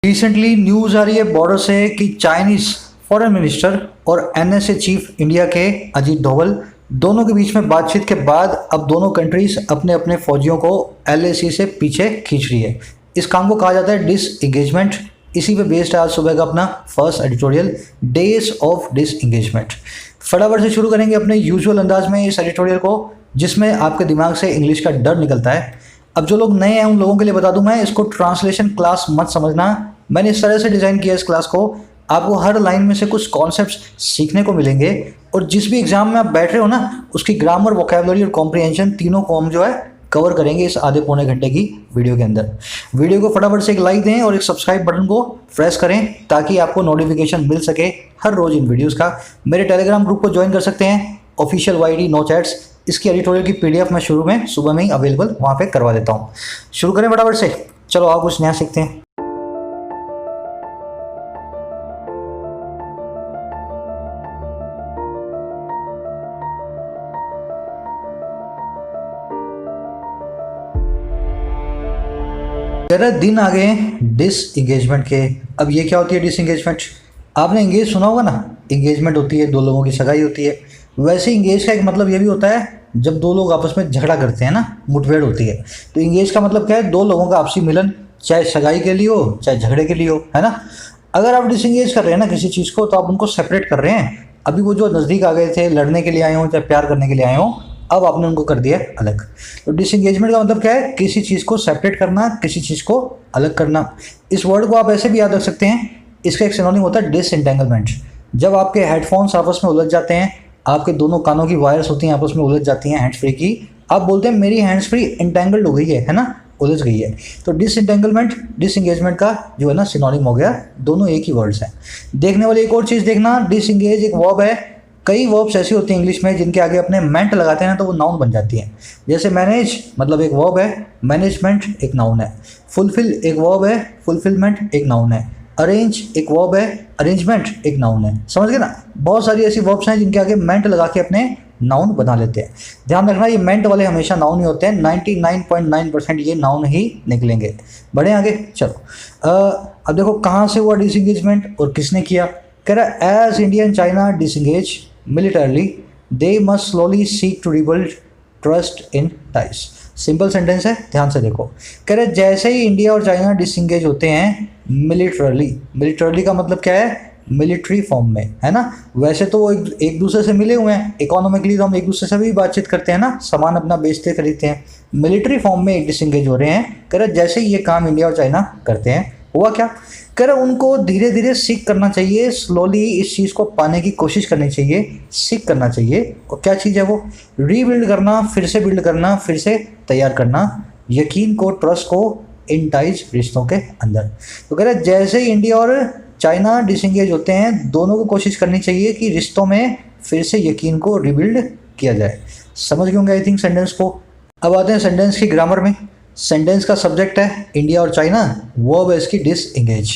Recently news आ रही है border से कि चाइनीज फॉरेन मिनिस्टर और एनएसए चीफ इंडिया के अजीत डोभाल दोनों के बीच में बातचीत के बाद अब दोनों कंट्रीज अपने अपने फौजियों को एलएसी से पीछे खींच रही है। इस काम को कहा जाता है डिस एंगेजमेंट। इसी पे बेस्ड है आज सुबह का अपना first editorial, days of disengagement. फटाफट से शुरू करेंगे अपने यूजुअल अंदाज में इस एडिटोरियल को, जिसमें आपके दिमाग से इंग्लिश का डर निकलता है। अब जो लोग नए हैं उन लोगों के लिए बता दूं, मैं इसको ट्रांसलेशन क्लास मत समझना। मैंने इस तरह से डिज़ाइन किया इस क्लास को, आपको हर लाइन में से कुछ कॉन्सेप्ट्स सीखने को मिलेंगे और जिस भी एग्जाम में आप बैठ रहे हो ना, उसकी ग्रामर, वोकैबुलरी और कॉम्प्रिहेंशन तीनों को हम जो है कवर करेंगे इस आधे पौने घंटे की वीडियो के अंदर। वीडियो को फटाफट से एक लाइक दें और एक सब्सक्राइब बटन को प्रेस करें ताकि आपको नोटिफिकेशन मिल सके हर रोज़ इन वीडियोज़ का। मेरे टेलीग्राम ग्रुप को ज्वाइन कर सकते हैं, ऑफिशियल YD नो चैट्स। इसकी एडिटोरियल की PDF मैं शुरू में सुबह में ही अवेलेबल वहाँ पे करवा देता हूँ। शुरू करें फटाफट से, चलो आप कुछ नया सीखते हैं। दिन आ गए डिस इंगेजमेंट के। अब ये क्या होती है डिस इंगेजमेंट? आपने इंगेज सुना होगा ना, इंगेजमेंट होती है दो लोगों की सगाई होती है। वैसे इंगेज का एक मतलब ये भी होता है जब दो लोग आपस में झगड़ा करते हैं ना, मुठभेड़ होती है। तो इंगेज का मतलब क्या है? दो लोगों का आपसी मिलन, चाहे सगाई के लिए हो चाहे झगड़े के लिए हो, है ना। अगर आप डिसंगेज कर रहे हैं ना किसी चीज़ को, तो आप उनको सेपरेट कर रहे हैं। अभी वो जो नज़दीक आ गए थे, लड़ने के लिए आए हों चाहे प्यार करने के लिए आए हों, अब आपने उनको कर दिया अलग। तो डिसंगेजमेंट का मतलब क्या है? किसी चीज़ को सेपरेट करना, किसी चीज़ को अलग करना। इस वर्ड को आप ऐसे भी याद रख सकते हैं, इसका एक सिनोनिम होता है डिसएंटेंगलमेंट। जब आपके हेडफोन्स आपस में उलझ जाते हैं, आपके दोनों कानों की वायर्स होती हैं आपस में उलझ जाती हैं हैंड्स फ्री की, आप बोलते हैं मेरी हैंड्स फ्री इंटेंगल्ड हो गई है ना, उलझ गई है। तो डिसएंटेंगलमेंट डिसएंगेजमेंट का जो है ना सिनोनिम हो गया, दोनों एक ही वर्ड्स हैं। देखने वाली एक और चीज़ देखना, डिसएंगेज एक वर्ब है। कई वर्ब्स ऐसी होती हैं इंग्लिश में जिनके आगे अपने मेंट लगाते हैं ना, तो वो नाउन बन जाती हैं। जैसे मैनेज मतलब एक वर्ब है, मैनेजमेंट एक नाउन है। फुलफिल एक वर्ब है, फुलफिलमेंट एक नाउन है। अरेंज एक वर्ब है, अरेंजमेंट एक नाउन है। समझ गए ना? बहुत सारी ऐसी वर्ब्स हैं जिनके आगे मेंट लगा के अपने नाउन बना लेते हैं। ध्यान रखना, ये मेंट वाले हमेशा नाउन ही होते हैं। 99.9% ये नाउन ही निकलेंगे। बढ़े आगे, चलो। अब देखो कहाँ से हुआ डिसएंगेजमेंट और किसने किया। कह रहा है as India and China disengage militarily, they must slowly seek to rebuild trust in ties। Simple sentence है, ध्यान से देखो। कह रहे जैसे ही इंडिया और चाइना डिसएंगेज होते हैं मिलिटरली, मिलिटरली का मतलब क्या है? मिलिट्री फॉर्म में, है ना। वैसे तो वो एक दूसरे से मिले हुए हैं, इकोनॉमिकली तो हम एक दूसरे से भी बातचीत करते हैं ना, सामान अपना बेचते खरीदते हैं। मिलिट्री फॉर्म में एक डिसएंगेज हो रहे हैं। कह रहे जैसे ही ये काम इंडिया और चाइना करते हैं, हुआ क्या? कह रहे उनको धीरे धीरे सीख करना चाहिए, स्लोली इस चीज़ को पाने की कोशिश करनी चाहिए, सीख करना चाहिए। और क्या चीज़ है वो? रीबिल्ड करना, फिर से बिल्ड करना, फिर से तैयार करना यकीन को, ट्रस्ट को इन टाइज, रिश्तों के अंदर। तो कह रहे जैसे ही इंडिया और चाइना डिसएंगेज होते हैं, दोनों को कोशिश करनी चाहिए कि रिश्तों में फिर से यकीन को रिबिल्ड किया जाए। समझ गए होंगे आई थिंक सेंटेंस को। अब आते हैं सेंटेंस की ग्रामर में। सेंटेंस का सब्जेक्ट है इंडिया और चाइना, वर्ब है इसकी डिसएंगेज।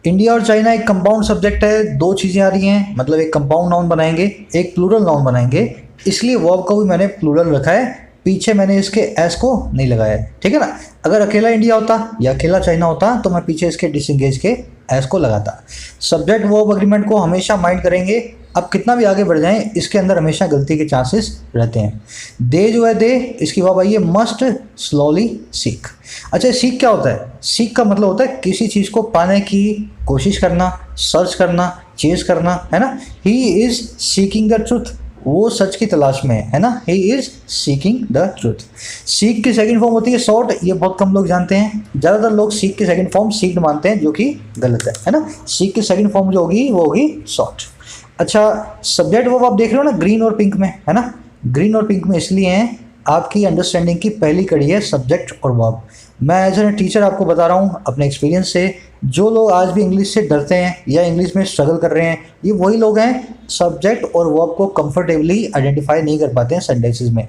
इंडिया और चाइना एक कंपाउंड सब्जेक्ट है, दो चीज़ें आ रही हैं, मतलब एक कंपाउंड नाउन बनाएंगे, एक प्लूरल नाउन बनाएंगे। इसलिए वर्ब को भी मैंने प्लूरल रखा है, पीछे मैंने इसके एस को नहीं लगाया है, ठीक है ना। अगर अकेला इंडिया होता या अकेला चाइना होता तो मैं पीछे इसके डिसएंगेज के एस को लगाता। सब्जेक्ट वर्ब एग्रीमेंट को हमेशा माइंड करेंगे। अब कितना भी आगे बढ़ जाएं, इसके अंदर हमेशा गलती के चांसेस रहते हैं। दे जो है दे, इसकी वर्ब आई है मस्ट स्लोली सीक। अच्छा, सीख क्या होता है? सीख का मतलब होता है किसी चीज़ को पाने की कोशिश करना, सर्च करना, चेज करना, है ना। He is seeking the truth, वो सच की तलाश में है ना। He is seeking the truth. Seek की सेकंड फॉर्म होती है सॉर्ट। ये बहुत कम लोग जानते हैं, ज़्यादातर लोग सीक की सेकंड फॉर्म सीक्ड मानते हैं, जो कि गलत है ना। सीक की सेकंड फॉर्म जो होगी वो होगी सॉर्ट। अच्छा, सब्जेक्ट वर्ब आप देख रहे हो ना ग्रीन और पिंक में, है ना। ग्रीन और पिंक में इसलिए हैं, आपकी अंडरस्टैंडिंग की पहली कड़ी है सब्जेक्ट और वर्ब। मैं एज ए टीचर आपको बता रहा हूँ अपने एक्सपीरियंस से, जो लोग आज भी इंग्लिश से डरते हैं या इंग्लिश में स्ट्रगल कर रहे हैं, ये वही लोग हैं सब्जेक्ट और वर्ब को कंफर्टेबली आइडेंटिफाई नहीं कर पाते हैं सेंटेंसेस में।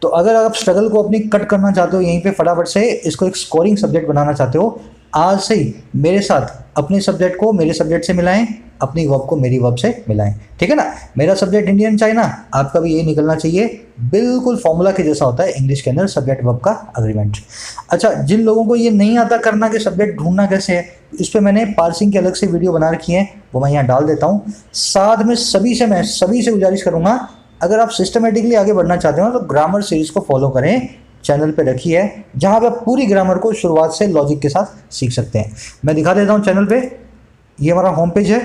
तो अगर आप स्ट्रगल को अपनी कट करना चाहते हो यहीं पे, फटाफट से इसको एक स्कोरिंग सब्जेक्ट बनाना चाहते हो, आज से ही मेरे साथ अपने सब्जेक्ट को मेरे सब्जेक्ट से मिलाएं, अपनी वर्ब को मेरी वर्ब से मिलाएं, ठीक है ना। मेरा सब्जेक्ट इंडियन चाइना, आपका भी यही निकलना चाहिए, बिल्कुल फॉर्मूला के जैसा होता है इंग्लिश के अंदर सब्जेक्ट वर्ब का अग्रीमेंट। अच्छा, जिन लोगों को ये नहीं आता करना कि सब्जेक्ट ढूंढना कैसे है, इस पर मैंने पार्सिंग के अलग से वीडियो बना रखी है, वो मैं यहाँ डाल देता हूँ। साथ में मैं सभी से गुजारिश करूँगा, अगर आप सिस्टमेटिकली आगे बढ़ना चाहते हो तो ग्रामर सीरीज को फॉलो करें, चैनल पे रखी है, जहाँ पे पूरी ग्रामर को शुरुआत से लॉजिक के साथ सीख सकते हैं। मैं दिखा देता हूँ चैनल पे, ये हमारा होम पेज है,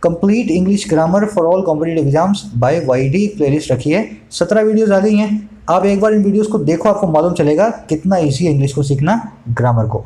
complete English grammar for all competitive exams by YD playlist रखी है। 17 वीडियोस आ गई हैं, आप एक बार इन वीडियोस को देखो, आपको मालूम चलेगा कितना ईजी है इंग्लिश को सीखना, ग्रामर को।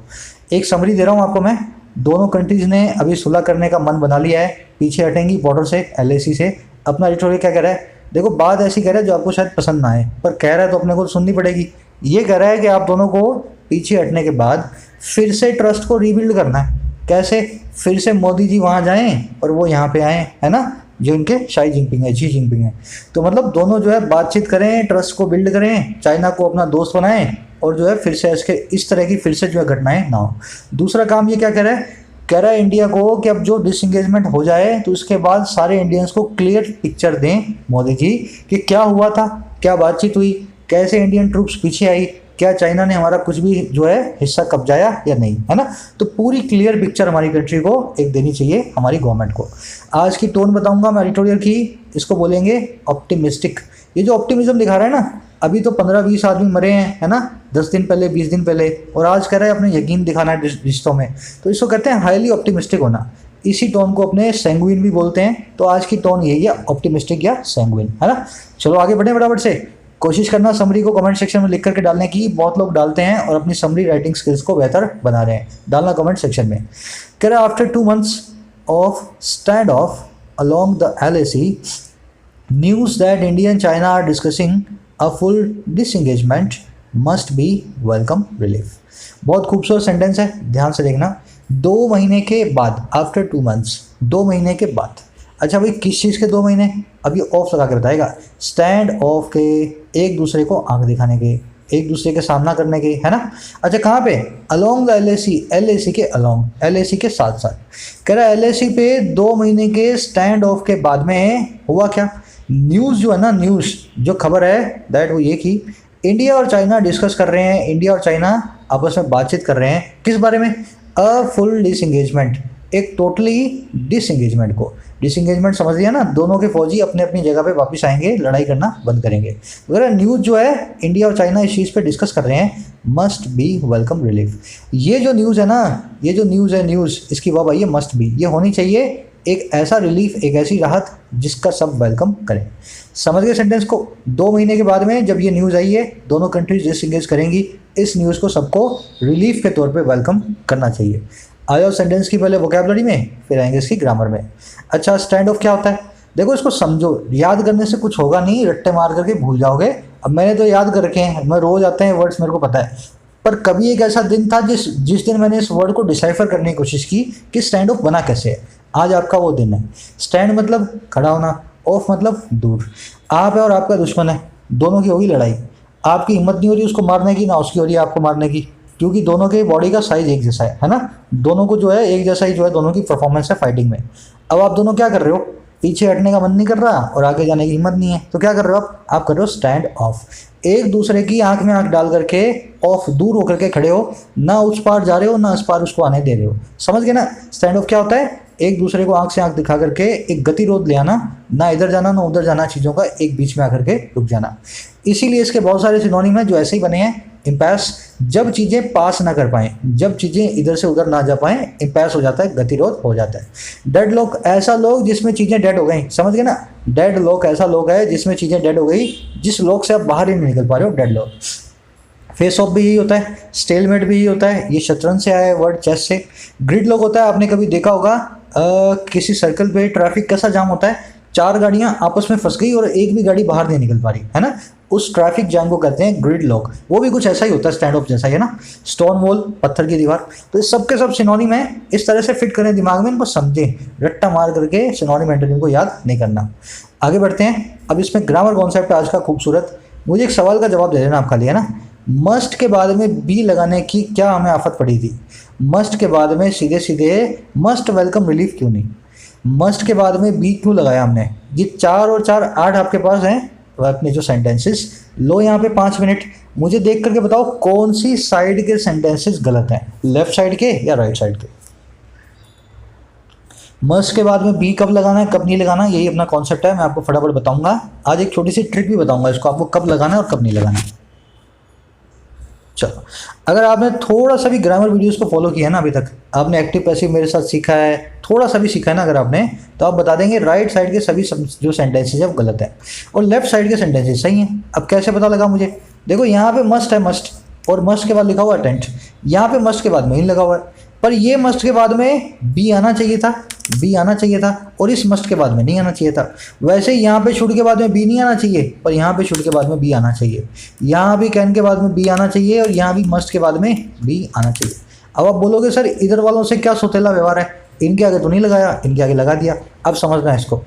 एक समरी दे रहा हूँ आपको मैं, दोनों कंट्रीज ने अभी सुलह करने का मन बना लिया है, पीछे हटेंगी बॉर्डर से, LAC से। अपना एडिटोरियल क्या कह रहा है, देखो बात ऐसी कह रहा है जो आपको शायद पसंद ना आए, पर कह रहा है तो अपने को सुननी पड़ेगी। ये कह रहा है कि आप दोनों को पीछे हटने के बाद फिर से ट्रस्ट को रीबिल्ड करना है। कैसे? फिर से मोदी जी वहाँ जाएं और वो यहाँ पे आएँ, है ना, जो इनके शी जिनपिंग है। तो मतलब दोनों जो है बातचीत करें, ट्रस्ट को बिल्ड करें, चाइना को अपना दोस्त बनाएं, और जो है फिर से इस तरह की फिर से जो है घटनाएं ना हो। दूसरा काम ये क्या कह रहा है इंडिया को कि अब जो डिसएंगेजमेंट हो जाए तो उसके बाद सारे इंडियंस को क्लियर पिक्चर दें मोदी जी कि क्या हुआ था, क्या बातचीत हुई, कैसे इंडियन ट्रूप्स पीछे आई, क्या चाइना ने हमारा कुछ भी जो है हिस्सा कब्जाया या नहीं, है ना। तो पूरी क्लियर पिक्चर हमारी कंट्री को एक देनी चाहिए, हमारी गवर्नमेंट को। आज की टोन बताऊंगा मैं एडिटोरियल की, इसको बोलेंगे ऑप्टिमिस्टिक। ये जो ऑप्टिमिज्म दिखा रहा है ना, अभी तो 15-20 आदमी मरे हैं, है ना, 10 दिन पहले, 20 दिन पहले, और आज कह रहा है अपने यकीन दिखाना है रिश्तों में, तो इसको कहते हैं हाईली ऑप्टिमिस्टिक होना। इसी टोन को अपने सैंग्विन भी बोलते हैं, तो आज की टोन यही है, ऑप्टिमिस्टिक या सैंग्विन, है ना। चलो आगे बढ़े फटाफट से। कोशिश करना समरी को कमेंट सेक्शन में लिख करके डालने की, बहुत लोग डालते हैं और अपनी समरी राइटिंग स्किल्स को बेहतर बना रहे हैं, डालना कमेंट सेक्शन में। कह रहा है after 2 months of stand of along the LAC, news that India and China are discussing a full disengagement must be welcome relief। बहुत खूबसूरत सेंटेंस है, ध्यान से देखना। 2 महीने के बाद, आफ्टर 2 months, 2 महीने के बाद। अच्छा भाई, किस चीज़ के 2 महीने? अब ये ऑफ लगा के बताएगा। स्टैंड ऑफ के, एक दूसरे को आंख दिखाने के, एक दूसरे के सामना करने के, है ना। अच्छा कहाँ पे? अलोंग द LAC के अलोंग, LAC के साथ साथ। कह रहा है LAC पे 2 महीने के स्टैंड ऑफ के बाद में हुआ क्या? न्यूज़ जो है ना, न्यूज़ जो खबर है दैट वो ये कि इंडिया और चाइना डिस्कस कर रहे हैं, इंडिया और चाइना आपस में बातचीत कर रहे हैं, किस बारे में? अ फुल डिसएंगेजमेंट, एक टोटली डिसएंगेजमेंट को। डिसएंगेजमेंट समझ लिया ना, दोनों के फौजी अपने अपनी जगह पे वापस आएंगे, लड़ाई करना बंद करेंगे। अगर न्यूज़ जो है इंडिया और चाइना इस चीज़ पे डिस्कस कर रहे हैं, मस्ट बी वेलकम रिलीफ। ये जो न्यूज़ है ना, ये जो न्यूज़ है, न्यूज़ इसकी वर्ब आई है मस्ट बी, ये होनी चाहिए एक ऐसा रिलीफ, एक ऐसी राहत जिसका सब वेलकम करें। समझ गए सेंटेंस को? 2 महीने के बाद में जब ये न्यूज़ आई है, दोनों कंट्रीज डिसएंगेज करेंगी, इस न्यूज़ को सबको रिलीफ के तौर पे वेलकम करना चाहिए। आ जाओ सेंटेंस की पहले वोकैबुलरी में, फिर आएंगे इसकी ग्रामर में। अच्छा, स्टैंड ऑफ क्या होता है? देखो इसको समझो, याद करने से कुछ होगा नहीं, रट्टे मार करके भूल जाओगे। अब मैंने तो याद कर रखे हैं, मैं रोज आते हैं वर्ड्स, मेरे को पता है, पर कभी एक ऐसा दिन था जिस दिन मैंने इस वर्ड को डिसाइफर करने की कोशिश की कि स्टैंड ऑफ बना कैसे है। आज आपका वो दिन है। स्टैंड मतलब खड़ा होना, ऑफ मतलब दूर। आप है और आपका दुश्मन है, दोनों की होगी लड़ाई। आपकी हिम्मत नहीं हो रही उसको मारने की, ना उसकी हो रही है आपको मारने की, क्योंकि दोनों के बॉडी का साइज एक जैसा है ना, दोनों को जो है एक जैसा ही जो है दोनों की परफॉर्मेंस है फाइटिंग में। अब आप दोनों क्या कर रहे हो? पीछे हटने का मन नहीं कर रहा और आगे जाने की हिम्मत नहीं है, तो क्या कर रहे हो आप कर रहे हो स्टैंड ऑफ। एक दूसरे की आंख में आंख डाल करके ऑफ, दूर होकर के खड़े हो, ना उस पार जा रहे हो ना उस पार उसको आने दे रहे हो। समझ गए ना? स्टैंड ऑफ क्या होता है? एक दूसरे को आंख से आंख दिखा करके एक गतिरोध ले आना, ना इधर जाना ना उधर जाना, चीज़ों का एक बीच में आकर के रुक जाना। इसीलिए इसके बहुत सारे सिनोनिम हैं जो ऐसे ही बने हैं। इम्पैस, जब चीज़ें पास ना कर पाएँ, जब चीज़ें इधर से उधर ना जा पाएँ, इम्पैस हो जाता है, गतिरोध हो जाता है। डेड लॉक, ऐसा लोग जिसमें चीज़ें डेड हो गई। समझ गए ना? डेड लॉक ऐसा लोग है जिसमें चीज़ें डेड हो गई, जिस लोग से आप बाहर ही नहीं निकल पा रहे हो, डेड लॉक। फेस ऑफ भी यही होता है, स्टेलमेट भी यही होता है, ये शतरंज से आया है वर्ड, चेस से। ग्रिड लॉक होता है, आपने कभी देखा होगा किसी सर्कल पे ट्रैफिक कैसा जाम होता है, 4 गाड़ियां आपस में फंस गई और एक भी गाड़ी बाहर नहीं निकल पा रही, है ना, उस ट्रैफिक जैम को कहते हैं ग्रिड लॉक। वो भी कुछ ऐसा ही होता है, स्टैंड ऑफ जैसा ही है ना। स्टोन वॉल, पत्थर की दीवार। तो इस सब के सब सिनोनिम है, इस तरह से फिट करें दिमाग में, इनको समझें, रट्टा मार करके सिनोनिम एंटोनिम को याद नहीं करना। आगे बढ़ते हैं। अब इसमें ग्रामर कॉन्सेप्ट आज का खूबसूरत, मुझे एक सवाल का जवाब दे देना आप खाली, है ना। मस्ट के बाद में बी लगाने की क्या हमें आफत पड़ी थी? मस्ट के बाद में सीधे सीधे मस्ट वेलकम रिलीफ क्यों नहीं? मस्ट के बाद में बी क्यों लगाया हमने? ये 4 और 4 8 आपके पास हैं अपने जो सेंटेंसेस। लो यहाँ पे 5 मिनट, मुझे देख करके बताओ कौन सी साइड के सेंटेंसेस गलत हैं, लेफ्ट साइड के या राइट साइड के? मस्ट के बाद में बी कब लगाना है कब नहीं लगाना, यही अपना कॉन्सेप्ट है। मैं आपको फटाफट बताऊंगा। आज एक छोटी सी ट्रिक भी बताऊंगा इसको, आपको कब लगाना है और कब नहीं लगाना है। चलो, अगर आपने थोड़ा सा भी ग्रामर वीडियोस को फॉलो किया है ना अभी तक, आपने एक्टिव पैसिव मेरे साथ सीखा है, थोड़ा सा भी सीखा है ना अगर आपने, तो आप बता देंगे राइट साइड के सभी जो सेंटेंसेस है वो गलत है और लेफ्ट साइड के सेंटेंसेस सही हैं। अब कैसे पता लगा मुझे? देखो यहाँ पे मस्ट है, मस्ट, और मस्ट के बाद लिखा हुआ है टेंट। यहाँ पे मस्ट के बाद में ही लगा हुआ है, पर ये मस्ट के बाद में बी आना चाहिए था, बी आना चाहिए था, और इस मस्ट के बाद में नहीं आना चाहिए था। वैसे ही यहाँ पे शुड के बाद में बी नहीं आना चाहिए, पर यहाँ पे शुड के बाद में बी आना चाहिए। यहाँ भी कैन के बाद में बी आना चाहिए और यहाँ भी मस्ट के बाद में बी आना चाहिए। अब आप बोलोगे सर इधर वालों से क्या सोतेला व्यवहार है, इनके आगे तो नहीं लगाया, इनके आगे लगा दिया। अब समझना है इसको,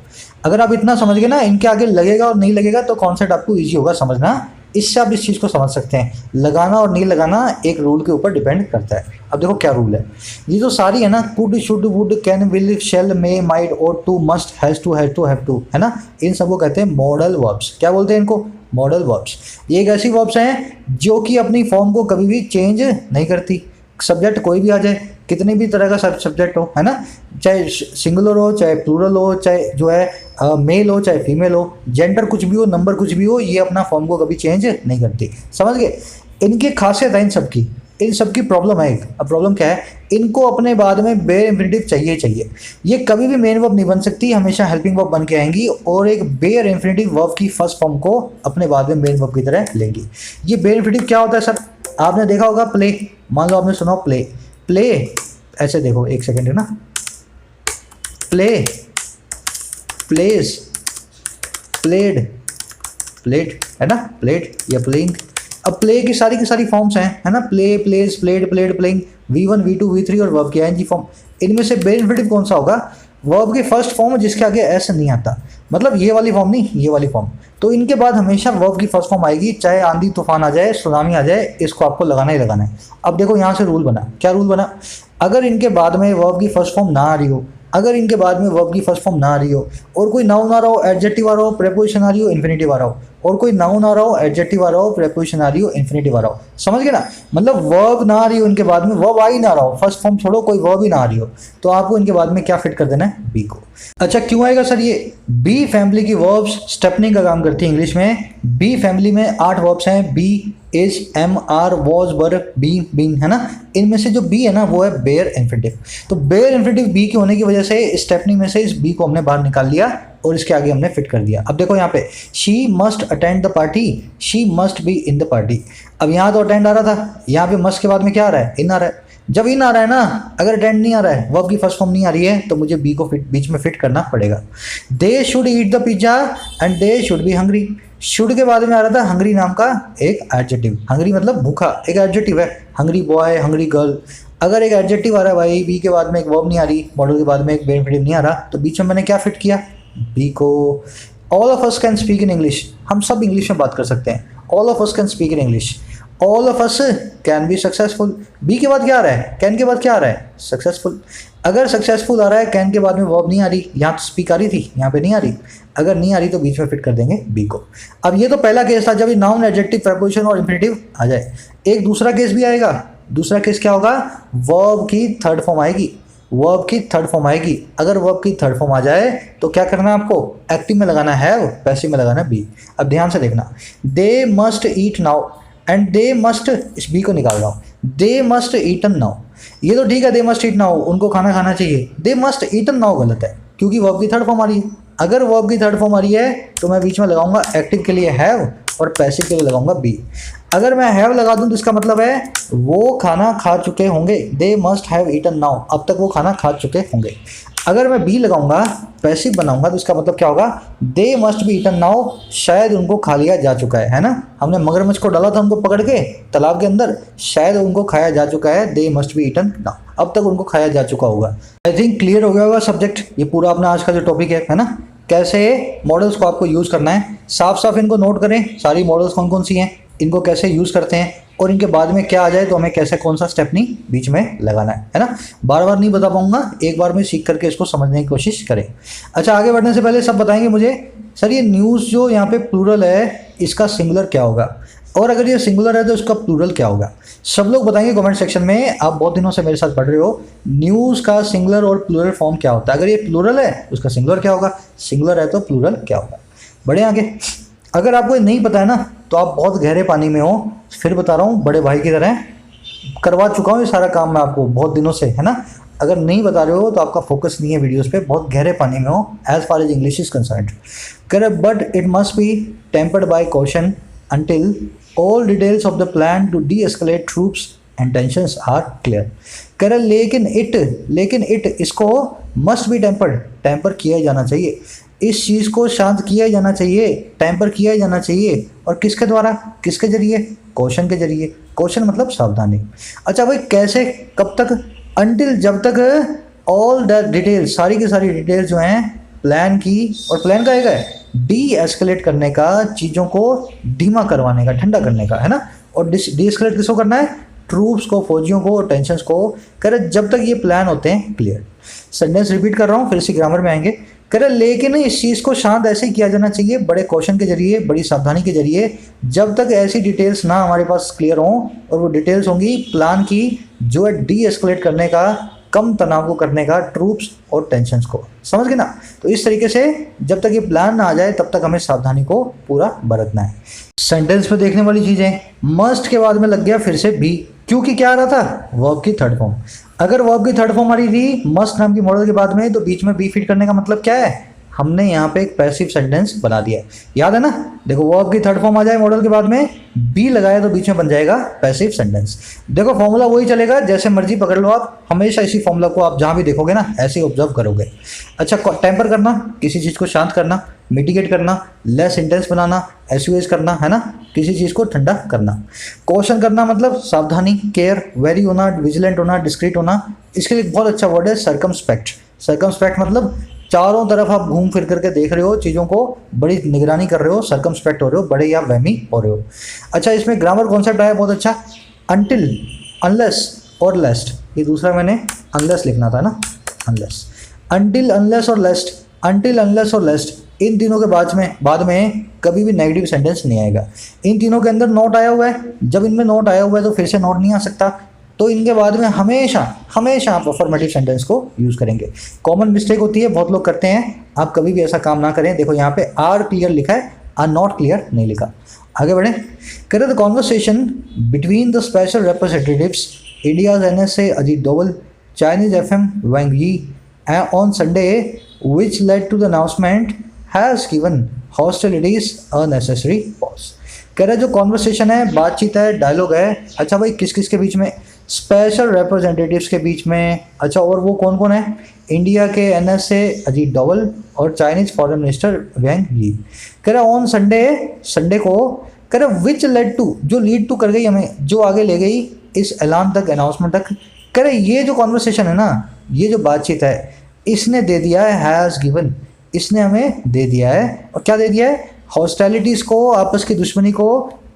अगर आप इतना समझ गए ना इनके आगे लगेगा और नहीं लगेगा, तो कॉन्सेप्ट आपको ईजी होगा समझना। इससे आप इस चीज़ को समझ सकते हैं, लगाना और नहीं लगाना एक रूल के ऊपर डिपेंड करता है। अब देखो क्या रूल है, ये जो सारी है ना, could should would can will shall may might ought to must has to have to, है ना, इन सबको कहते हैं मॉडल वर्ब्स। क्या बोलते हैं इनको? Modal verbs. ये एक ऐसी वर्ब्स हैं जो कि अपनी फॉर्म को कभी भी चेंज नहीं करती। सब्जेक्ट कोई भी आ जाए, कितनी भी तरह का सब्जेक्ट हो, है ना, चाहे सिंगुलर हो चाहे प्लूरल हो, चाहे जो है मेल हो चाहे फीमेल हो, जेंडर कुछ भी हो, नंबर कुछ भी हो, ये अपना फॉर्म को कभी चेंज नहीं करती। समझ गए? इनकी खासियत है इन सबकी प्रॉब्लम है एक। अब प्रॉब्लम क्या है, इनको अपने बाद में बेयर इंफिनिटिव चाहिए चाहिए। ये कभी भी मेन वर्ब नहीं बन सकती, हमेशा हेल्पिंग वर्ब बन के आएंगी और एक बेयर इंफिनिटिव वर्ब की फर्स्ट फॉर्म को अपने बाद में मेन वर्ब की तरह लेंगी। ये बेयर इंफिनिटिव क्या होता है सर? आपने देखा होगा प्ले, मान लो आपने सुना प्ले, प्ले ऐसे देखो, एक सेकेंड है ना, प्ले, प्लेस, प्लेड, प्लेड, है ना, प्लेड या प्लेइंग। अब प्ले की सारी फॉर्म्स हैं, है ना, play, place, played, played, playing, V1 V2 V3 और वर्ब की ING फॉर्म। इनमें से बेयर इंफिनिटिव कौन सा होगा? वर्ब की फर्स्ट फॉर्म जिसके आगे एस नहीं आता, मतलब ये वाली फॉर्म नहीं, ये वाली फॉर्म। तो इनके बाद हमेशा वर्ब की फर्स्ट फॉर्म आएगी, चाहे आंधी तूफान आ जाए, सुनामी आ जाए, इसको आपको लगाना ही लगाना है। अब देखो यहाँ से रूल बना, क्या रूल बना? अगर इनके बाद में वर्ब की फर्स्ट फॉर्म ना आ रही हो, अगर इनके बाद में वर्ब की फर्स्ट फॉर्म ना आ रही हो और कोई नाउन आ रहा हो, एडजेक्टिव आ रहा हो, प्रेपोजिशन आ रही हो, इन्फिनेटिव आ रहा हो, और कोई नाउन आ रहा हो, एडजेक्टिव आ रहा हो, प्रेपोजिशन आ रही हो, इन्फिनेटिव आ रहा हो, समझ गए ना? मतलब वर्ब ना आ रही हो इनके बाद में, वर्ब आ ही ना रहा हो, फर्स्ट फॉर्म छोड़ो, कोई वर्ब ही ना आ रही हो, तो आपको इनके बाद में क्या फिट कर देना है? बी को। अच्छा क्यों आएगा सर ये? बी फैमिली की वर्ब्स स्टेपनिंग का काम करती है इंग्लिश में। बी फैमिली में 8 वर्ब्स हैं, be, is, am, are, was, were, be, being, है ना। इनमें से जो बी है ना वो है बेयर इंफिनिटिव। तो बेयर इंफिनिटिव बी के होने की वजह से स्टेपनिंग में से इस बी को हमने बाहर निकाल लिया और इसके आगे हमने फिट कर दिया। अब देखो यहाँ पे, she must attend the party, she must be in the party. अब यहाँ तो अटेंड आ रहा था, यहाँ पे मस्ट के बाद में क्या आ रहा है? इन आ रहा है। जब इन आ रहा है ना, अगर अटेंड नहीं आ रहा है, वर्ब की फर्स्ट फॉर्म नहीं आ रही है, तो मुझे बी को बीच में फिट करना पड़ेगा। They should eat the pizza and they should be hungry. Should के बाद में आ रहा था हंग्री नाम का एक एडजेक्टिव। हंग्री मतलब भूखा, एक एडजेक्टिव है। Hungry boy, hungry girl. अगर एक एडजेक्टिव आ रहा है भाई, बी के बाद में एक वर्ब नहीं आ रही, मॉडल के बाद में एक बेयर इंफिनिटिव नहीं आ रहा, तो बीच में मैंने क्या फिट किया? बी को। All of us can speak in English, हम सब इंग्लिश में बात कर सकते हैं। All of us can speak in English. All of us can be successful. Be के बाद क्या आ रहा है? कैन के बाद क्या आ रहा है? सक्सेसफुल। अगर सक्सेसफुल आ रहा है, कैन के बाद में वर्ब नहीं आ रही, यहाँ तो स्पीक आ रही थी, यहाँ पे नहीं आ रही। अगर नहीं आ रही तो बीच में फिट कर देंगे बी को। अब ये तो पहला केस था जब ये नाउन, एडजेक्टिव, प्रेपोजिशन और इंफिनिटिव आ जाए। एक दूसरा केस भी आएगा। दूसरा केस क्या होगा? वर्ब की थर्ड फॉर्म आएगी। वर्ब की थर्ड फॉर्म आएगी। अगर वर्ब की थर्ड फॉर्म आ जाए तो क्या करना है आपको? एक्टिव में लगाना है, पैसिव में लगाना है बी। अब ध्यान से देखना, they must eat now and they must, इस बी को निकाल रहा हूँ, दे मस्ट ईटन नाउ। ये तो ठीक है, दे मस्ट ईट नाउ, उनको खाना खाना चाहिए। दे मस्ट ईटन नाउ गलत है, क्योंकि वर्ब की थर्ड फॉर्म आ रही है। अगर वर्ब की थर्ड फॉर्म आ रही है तो मैं बीच में लगाऊंगा एक्टिव के लिए हैव और पैसिव के लिए लगाऊंगा बी। अगर मैं हैव लगा दूं तो इसका मतलब है वो खाना खा चुके होंगे। They must have eaten now, अब तक वो खाना खा चुके होंगे। अगर मैं बी लगाऊंगा, पैसिव बनाऊंगा, तो इसका मतलब क्या होगा? They must be eaten now, शायद उनको खा लिया जा चुका है ना। हमने मगरमच्छ को डाला था उनको पकड़ के तालाब के अंदर, शायद उनको खाया जा चुका है। They must be eaten now, अब तक उनको खाया जा चुका होगा। आई थिंक क्लियर हो गया होगा सब्जेक्ट, ये पूरा अपना आज का जो टॉपिक है ना, कैसे मॉडल्स को आपको यूज करना है। साफ साफ इनको नोट करें, सारी मॉडल्स कौन कौन सी हैं। इनको कैसे यूज़ करते हैं और इनके बाद में क्या आ जाए तो हमें कैसे कौन सा स्टेप नहीं बीच में लगाना है ना। बार बार नहीं बता पाऊंगा, एक बार में सीख करके इसको समझने की कोशिश करें। अच्छा, आगे बढ़ने से पहले सब बताएंगे मुझे, सर ये न्यूज़ जो यहाँ पे प्लूरल है इसका सिंगुलर क्या होगा, और अगर ये सिंगुलर है तो इसका प्लूरल क्या होगा। सब लोग बताएंगे कमेंट सेक्शन में। आप बहुत दिनों से मेरे साथ पढ़ रहे हो, न्यूज़ का सिंगुलर और प्लूरल फॉर्म क्या होता है। अगर ये प्लूरल है उसका सिंगुलर क्या होगा, सिंगुलर है तो प्लूरल क्या होगा। बढ़े आगे। अगर आपको नहीं पता है ना तो आप बहुत गहरे पानी में हो, फिर बता रहा हूँ, बड़े भाई की तरह करवा चुका हूँ ये सारा काम मैं आपको बहुत दिनों से, है ना। अगर नहीं बता रहे हो तो आपका फोकस नहीं है वीडियोस पे, बहुत गहरे पानी में हो as far as English is concerned. Correct, but it must be tempered by caution until all details of the plan to de-escalate troops and tensions are clear। कह रहा लेकिन इट इसको must be tempered, टेम्पर किया जाना चाहिए, इस चीज़ को शांत किया जाना चाहिए, टेम्पर किया जाना चाहिए। और किसके द्वारा, किसके जरिए, कॉशन के जरिए। कॉशन मतलब सावधानी। अच्छा भाई कैसे, कब तक, until जब तक ऑल द डिटेल्स, सारी की सारी डिटेल्स जो हैं प्लान की, और प्लान का है डी एस्केलेट करने का, चीज़ों को धीमा करवाने का, ठंडा करने का, है ना। और डी एस्केलेट किसको करना है, ट्रूप्स को, फौजियों को, टेंशंस को। कह रहे जब तक ये प्लान होते हैं क्लियर। सेंटेंस रिपीट कर रहा हूँ, फिर इसी ग्रामर में आएंगे। कह रहे लेकिन इस चीज़ को शांत ऐसे ही किया जाना चाहिए, बड़े कॉशन के जरिए, बड़ी सावधानी के जरिए, जब तक ऐसी डिटेल्स ना हमारे पास क्लियर हों, और वो डिटेल्स होंगी प्लान की जो है डी एस्केलेट करने का, कम तनाव को करने का, ट्रूप्स और टेंशंस को। समझ गए ना। तो इस तरीके से जब तक ये प्लान ना आ जाए तब तक हमें सावधानी को पूरा बरतना है। सेंटेंस में देखने वाली चीजें, मस्ट के बाद में लग गया फिर से बी, क्योंकि क्या आ रहा था, वर्ब की थर्ड फॉर्म। अगर वर्ब की थर्ड फॉर्म आ रही थी मस्ट नाम की मॉडल के बाद में, तो बीच में बी फिट करने का मतलब क्या है, हमने यहाँ पे एक पैसिव सेंटेंस बना दिया है। याद है ना, देखो वर्ब की थर्ड फॉर्म आ जाए मॉडल के बाद में, बी लगाया तो बीच में बन जाएगा पैसिव सेंटेंस। देखो फॉर्मूला वही चलेगा, जैसे मर्जी पकड़ लो आप, हमेशा इसी फॉर्मूला को आप जहाँ भी देखोगे ना ऐसे ही ऑब्जर्व करोगे। अच्छा, टेम्पर करना, किसी चीज़ को शांत करना, मिटिगेट करना, लेस इंटेंस बनाना, एसयूएस करना, है ना, किसी चीज़ को ठंडा करना। कॉशन करना मतलब सावधानी, केयर, वेरी होना, विजिलेंट होना, डिस्क्रीट होना। इसके लिए बहुत अच्छा वर्ड है सर्कमस्पेक्ट। सर्कमस्पेक्ट मतलब चारों तरफ आप घूम फिर करके देख रहे हो, चीज़ों को बड़ी निगरानी कर रहे हो, सर्कमस्पेक्ट हो रहे हो, बड़े या वहमी हो रहे हो। अच्छा, इसमें ग्रामर कॉन्सेप्ट आया बहुत अच्छा, अनटिल, अनलेस और लेस्ट। ये दूसरा मैंने अनलेस लिखना था ना, अनलेस, अनटिल, अनलेस और लेस्ट। अनटिल, अनलेस और लेस्ट, इन तीनों के बाद में कभी भी नेगेटिव सेंटेंस नहीं आएगा। इन तीनों के अंदर नोट आया हुआ है, जब इनमें नोट आया हुआ है तो फिर से नोट नहीं आ सकता, तो इनके बाद में हमेशा आप अफर्मेटिव सेंटेंस को यूज़ करेंगे। कॉमन मिस्टेक होती है, बहुत लोग करते हैं, आप कभी भी ऐसा काम ना करें। देखो यहाँ पे आर क्लियर लिखा है, आर नॉट क्लियर नहीं लिखा। आगे बढ़े। करें the conversation between the special representatives India's NSA Ajit Doval, Chinese FM Wang Yi on Sunday which led to the announcement has given hostilities a necessary pause। कह रहे जो कॉन्वर्सेशन है, बातचीत है, डायलॉग है। अच्छा भाई किस किस के बीच में, स्पेशल रिप्रेजेंटेटिव्स के बीच में। अच्छा, और वो कौन कौन है, इंडिया के NSA अजीत डोवल और चाइनीज फॉरेन मिनिस्टर वैंग यी। कह रहा ऑन संडे को, कह रहा विच लेड टू, जो लीड टू कर गई हमें, जो आगे ले गई इस ऐलान तक, अनाउंसमेंट तक। कह रहे ये जो कॉन्वर्सेशन है ना, ये जो बातचीत है, इसने दे दिया है, हैज़ गिवन, इसने हमें दे दिया है। और क्या दे दिया है, हॉस्टिलिटीज़ को, आपस की दुश्मनी को